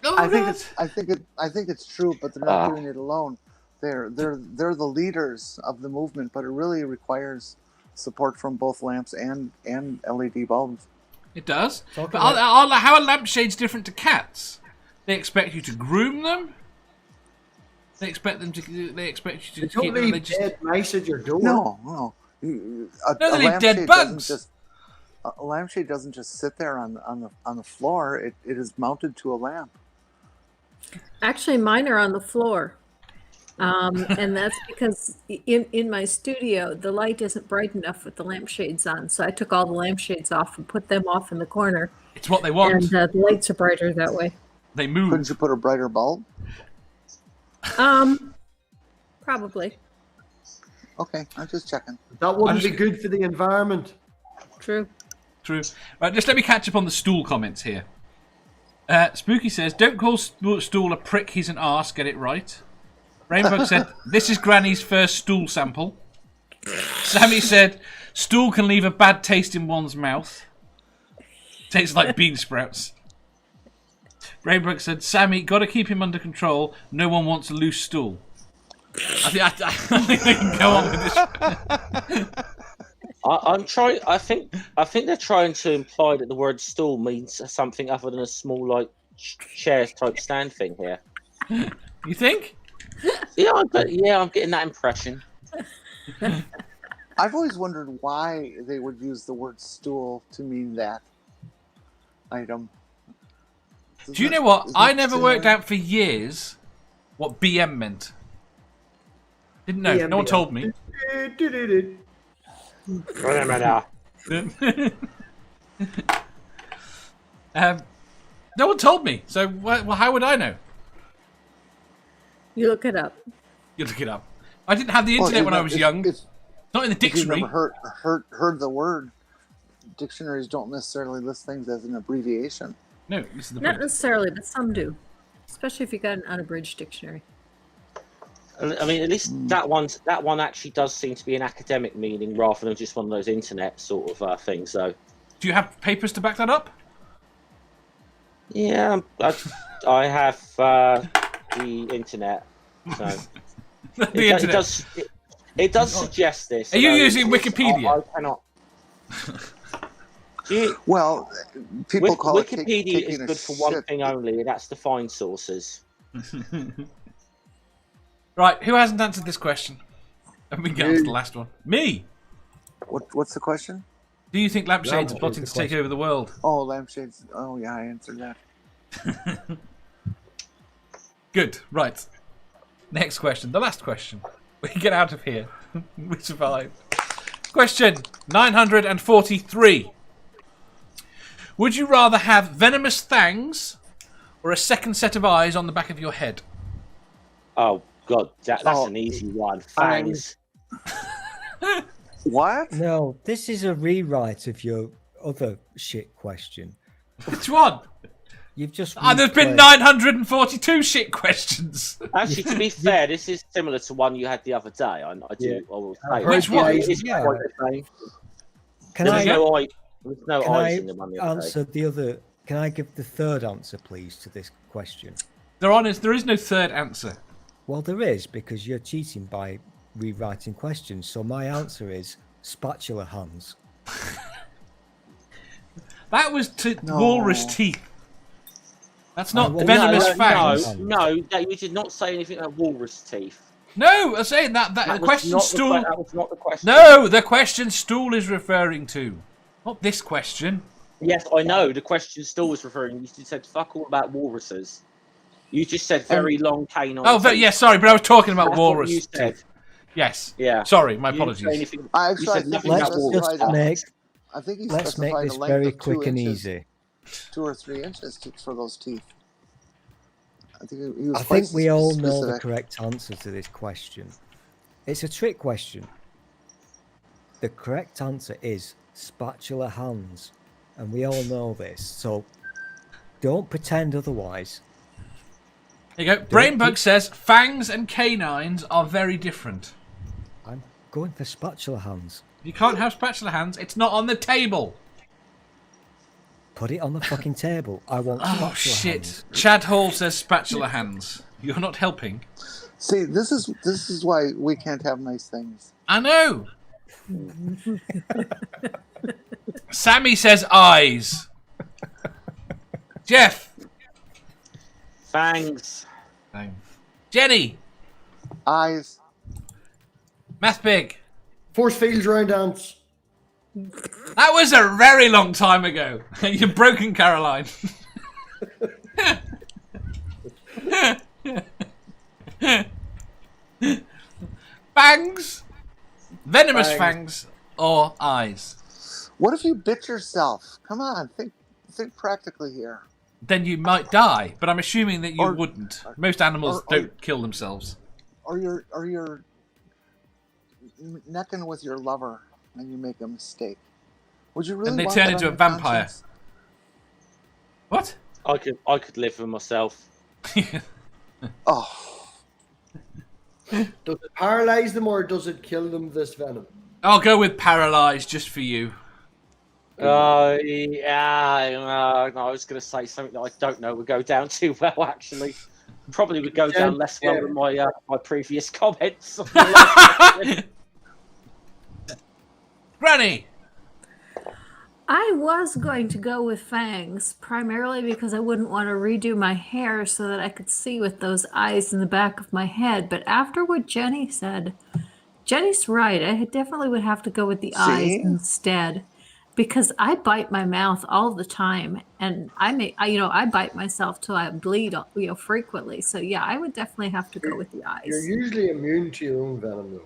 Oh, I think God. it's true, but they're not doing it alone. They're the leaders of the movement, but it really requires support from both lamps and LED bulbs. It does. Talk But about- how are lampshades different to cats? They expect you to groom them. They expect them to. They expect you They to don't keep them. leave They just, dead mice at your door. No. A No, they leave dead lampshade bugs. doesn't a lampshade doesn't just sit there on the floor. It is mounted to a lamp. Actually, mine are on the floor. And that's because in my studio, the light isn't bright enough with the lampshades on. So I took all the lampshades off and put them off in the corner. it's what they want. And the lights are brighter that way. They Couldn't move. you put a brighter bulb? Probably. Okay, I'm just checking. That wouldn't just- be good for the environment. True. True. Right, just let me catch up on the Stool comments here. Spooky says, "Don't call Stool a prick. He's an arse. Get it right." Rainbow said, "This is Granny's first stool sample." Sammy said, "Stool can leave a bad taste in one's mouth." Tastes like bean sprouts. Brainbrook said, Sammy, got to keep him under control. No one wants a loose stool. I think I can go on with this. I'm trying. I think they're trying to imply that the word stool means something other than a small, like, chair type stand thing here. You think? Yeah, I'm getting that impression. I've always wondered why they would use the word stool to mean that item. Do you know what? I never worked out for years what BM meant. Didn't know. No one told me. No one told me. So, well, how would I know? You look it up. You look it up. I didn't have the internet when I was young. Not in the dictionary. If you never heard the word, dictionaries don't necessarily list things as an abbreviation. No, this is the Not point. necessarily, but some do. Especially if you got an unabridged dictionary. I mean, at least that one actually does seem to be an academic meaning rather than just one of those internet sort of things. So, Do you have papers to back that up? yeah, I have the internet. So it does suggest this. Are you using Wikipedia? I cannot. Well, people call Wikipedia it is good for one thing only, and that's to find sources. Right, who hasn't answered this question? And we can get on to the last one. Me! What's the question? Do you think lampshades Yeah, are plotting the to take over the world? Oh, lampshades. Oh, yeah, I answered that. Good, right. Next question, the last question. We get out of here. We survive. Question 943. Would you rather have venomous fangs or a second set of eyes on the back of your head? Oh God, that's an easy one. Fangs. What? No, this is a rewrite of your other shit question. Which one? You've just. There's been replayed- 942 shit questions. Actually, to be fair, this is similar to one you had the other day. I will say. Which one? It's Yeah. quite the same. Can There was I no can eyes I in the one the other day. answer the other? Can I give the third answer, please, to this question? There is no third answer. Well, there is, because you're cheating by rewriting questions. So my answer is spatula hands. That was to walrus teeth. That's not will- venomous fangs. No, you did not say anything about walrus teeth. No, I'm saying that the That question was stool. that was not the question. No, the question stool is referring to. Not this question. Yes, I know. The question still was referring. You just said fuck all about walruses. You just said very long canine. Oh, yeah, sorry, but I was talking about That's what walrus you said. teeth. Yes. Yeah. Sorry, my You didn't say apologies. anything- I you actually, said nothing about Let's walrus. just make. I think he Let's make specified this a length very of 2 quick and inches, easy. 2 or 3 inches for those teeth. I think he was I quite think we all know the specific. correct answer to this question. It's a trick question. The correct answer is spatula hands, and we all know this. So don't pretend otherwise. There you go. Brainbug says fangs and canines are very different. I'm going for spatula hands. You can't have spatula hands. It's not on the table. Put it on the fucking table. I want spatula Oh, shit. hands. Chad Hall says spatula hands. You're not helping. See, this is why we can't have nice things. I know. Sammy says eyes. Jeff. Fangs. Jenny. Eyes. MathPig. Force fields round ants. That was a very long time ago. You're broken, Caroline. Fangs. Venomous fangs or eyes. What if you bit yourself? Come on, think practically here. Then you might die, but I'm assuming that you Or- wouldn't. Most animals don't kill themselves. Or you're necking with your lover and you make a mistake. Would you really And they want turn that into on a your vampire. conscience? What? I could live with myself. Oh, Does it paralyze them or does it kill them, this venom? I'll go with paralyzed just for you. No, I was going to say something that I don't know would go down too well, actually. Probably would go down less well than my previous comments. Granny. I was going to go with fangs, primarily because I wouldn't want to redo my hair so that I could see with those eyes in the back of my head. But after what Jenny said, Jenny's right. I definitely would have to go with the eyes instead, because I bite my mouth all the time, and I bite myself till I bleed, frequently. So yeah, I would definitely have to go with the eyes. You're usually immune to your own venom, though.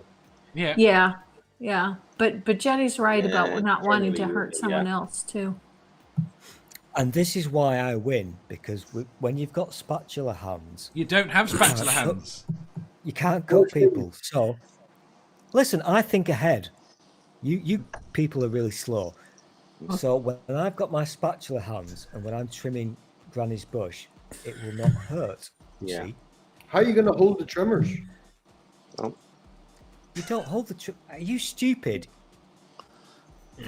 Yeah. Yeah, but Jenny's right about not wanting to hurt someone else too. And this is why I win, because when you've got spatula hands, You don't have spatula hands. you can't cut people. So, listen, I think ahead. You people are really slow. So when I've got my spatula hands and when I'm trimming Granny's bush, it will not hurt. See? How are you going to hold the trimmers? You don't hold the. Are you stupid?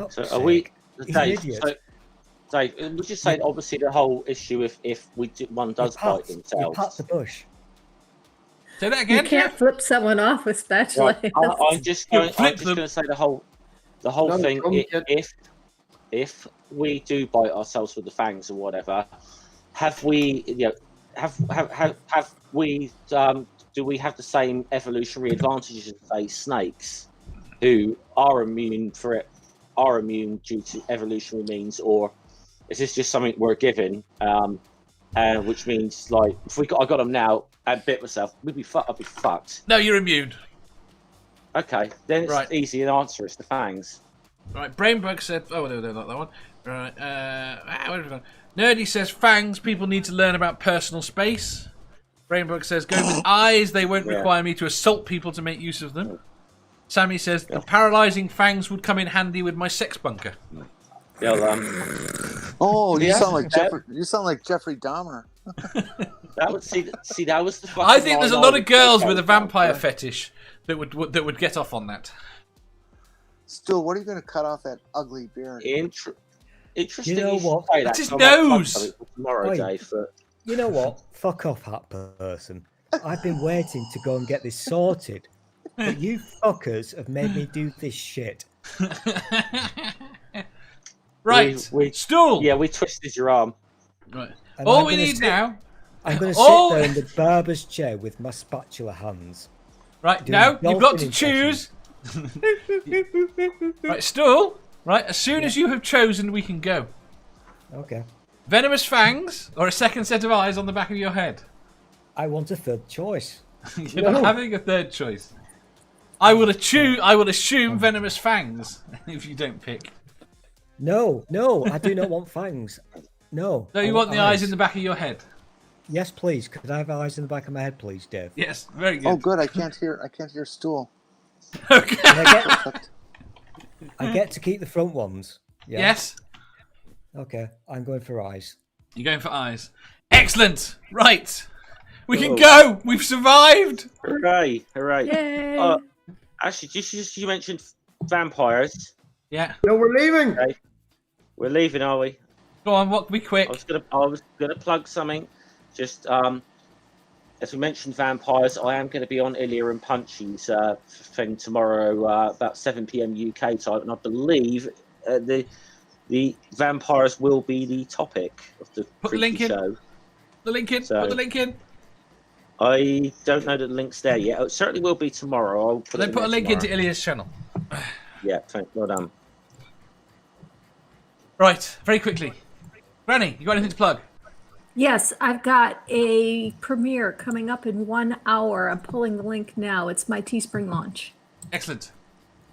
So are we? He's an idiot. Dave, would you say obviously the whole issue if one does bite You themselves? pat the bush. Say that You again. can't flip someone off with spatula. Right, I'm just going to say the whole thing. If we do bite ourselves with the fangs or whatever, have we? Have we? Do we have the same evolutionary advantages as say snakes, who are immune for it? Are immune due to evolutionary means, or is this just something we're given? And which means, like, if I got them now and bit myself, I'd be fucked. No, you're immune. Okay, then it's Right. easy an answer. It's the fangs. Right, Brainbug said... Oh, no, not that one. Right, where have we gone? Nerdy says fangs, people need to learn about personal space. Brainbug says go with eyes, they won't require me to assault people to make use of them. Sammy says the paralysing fangs would come in handy with my sex bunker. Yeah, you sound like Jeffrey. You sound like Jeffrey Dahmer. that would see that was the. I think there's a lot of girls with a vampire fetish that would get off on that. Stool, what are you going to cut off that ugly beard? Interesting. You know what? Say that, It's his so I might plug nose. something for tomorrow, Oi. Dave. But You know what? Fuck off, that person. I've been waiting to go and get this sorted, but you fuckers have made me do this shit. Right, we Stool. yeah, we twisted your arm. Right. And All I'm we gonna need sit- now. I'm going to Oh! sit there in the barber's chair with my spatula hands. Right, doing now you've got to dolphin choose. Right, Stool. Right, as soon as you have chosen, we can go. Okay. Venomous fangs or a second set of eyes on the back of your head. I want a third choice. You're not having a third choice. I will assume venomous fangs if you don't pick. No, I do not want fangs. No. So I you want the eyes in the back of your head? Yes, please. Could I have eyes in the back of my head, please, Dave? Yes, very good. Oh, good. I can't hear Stool. Okay. And I get to keep the front ones. Yeah? Yes. Okay, I'm going for eyes. You're going for eyes. Excellent. Right. We can go. We've survived. Hooray! Hooray! Yay. Actually, just you mentioned vampires. Yeah. No, we're leaving. Okay. We're leaving, are we? Go on. What? Be quick. I was gonna plug something. Just as we mentioned vampires, I am going to be on Ilya and Punchy's thing tomorrow about 7 p.m. UK time, and I believe the vampires will be the topic of the Put the link in. show. The link in. So- Put the link in. I don't know that the link's there yet. It certainly will be tomorrow. I'll put Then it put a in link tomorrow. into Ilya's channel. Yeah, well done. Right. Very quickly. Granny, you got anything to plug? Yes, I've got a premiere coming up in 1 hour. I'm pulling the link now. It's my Teespring launch. Excellent.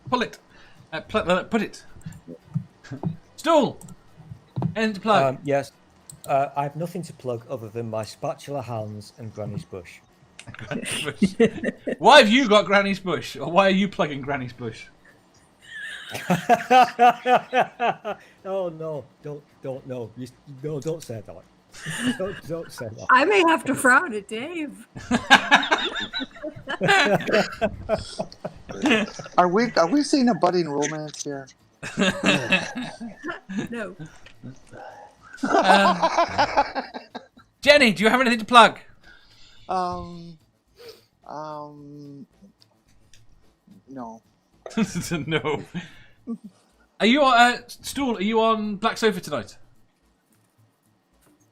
Pull it. Put it. Stool. Anything to plug? Yes. I have nothing to plug other than my spatula hands and Granny's bush. Why have you got Granny's bush? Or why are you plugging Granny's bush? Oh no! Don't no! No! Don't say that. Don't say that. I may have to frown at Dave. Are we seeing a budding romance here? No. Jenny, do you have anything to plug? No. No. Are you Stool? Are you on Black Sofa tonight?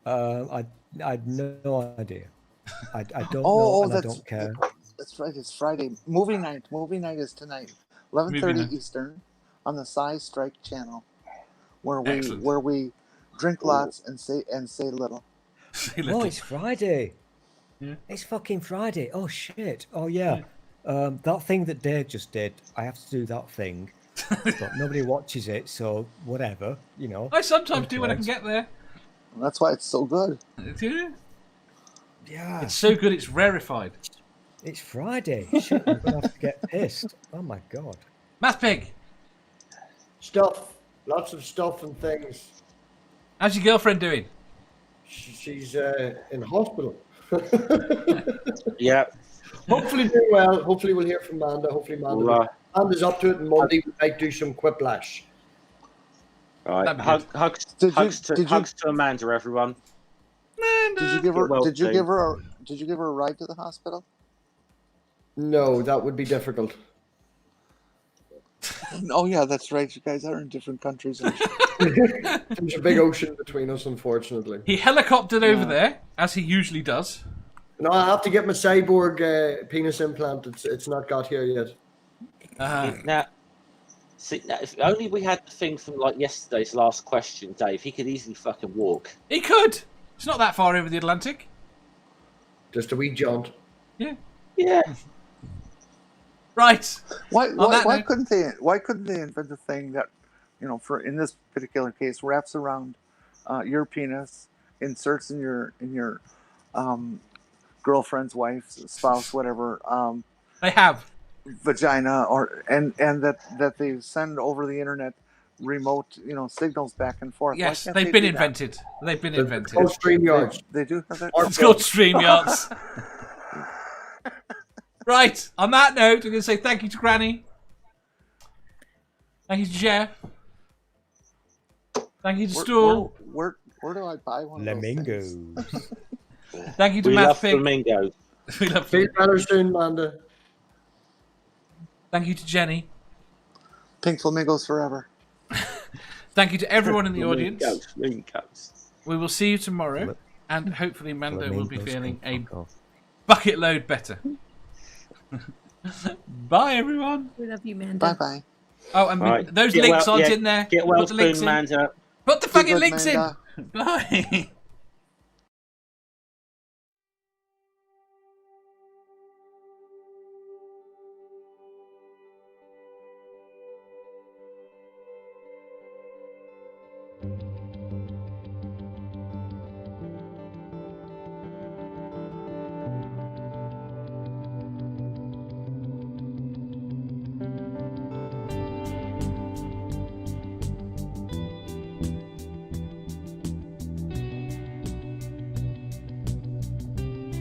I had no idea. I don't Oh, know, and I that's don't care. That's right. It's Friday. Movie night. Movie night is tonight, Movie 11:30 night. Eastern, on the Sci Strike channel, where Excellent. we drink lots and say little. Say Oh, little. it's Friday. Yeah. It's fucking Friday. Oh shit. Oh yeah. That thing that Dave just did. I have to do that thing, but nobody watches it, so whatever. You know. I sometimes do when I can cares? get there. And that's why it's so good. Yeah. It's so good, it's rarefied. It's Friday. Shit, I'm gonna have to get pissed. Oh my god. MathPig, Stuff. Lots of stuff and things. how's your girlfriend doing? She's in hospital. Yeah. Hopefully doing well. Hopefully we'll hear from Manda. Hopefully Manda's up to it, and Monday we might do some quiplash. All That'd right. be good. Hugs to Amanda, everyone. Did you give her? well Did you soon. give her? Did you give her a ride to the hospital? No, that would be difficult. Oh yeah, that's right. You guys are in different countries. There's a big ocean between us, unfortunately. He helicoptered over there, as he usually does. No, I have to get my cyborg penis implant. It's not got here yet. Now, see, now, if only we had the thing from like yesterday's last question, Dave. He could easily fucking walk. He could. It's not that far over the Atlantic. Just a wee jaunt. Yeah. Yeah. Right. Why note- couldn't they invent a thing that, for in this particular case, wraps around your penis, inserts in your girlfriend's wife's spouse, whatever, They have. vagina, and that they send over the internet remote signals back and forth. Why Yes, can't they've they been do that? invented. They've been It's invented. called StreamYards. They do have that. It's called StreamYards. Right. On that note, I'm going to say thank you to Granny. Thank you to Jeff. Thank you to Stool. Where do I buy one of those Flamingos. things? Thank you to We love MathPig. flamingos. We love Feel flamingos. better soon, Manda. Thank you to Jenny. Pink flamingos forever. Thank you to everyone in the audience. Flamingos. We will see you tomorrow, and hopefully Mando will be Flamingos feeling can a fuck off. bucket load better. Bye, everyone. We love you, Manda. Bye bye. Oh, and Right. those Get links well- aren't yeah, in there. Get well Put the links soon, in. Amanda. Put the fucking Good, links Manda. in. Bye.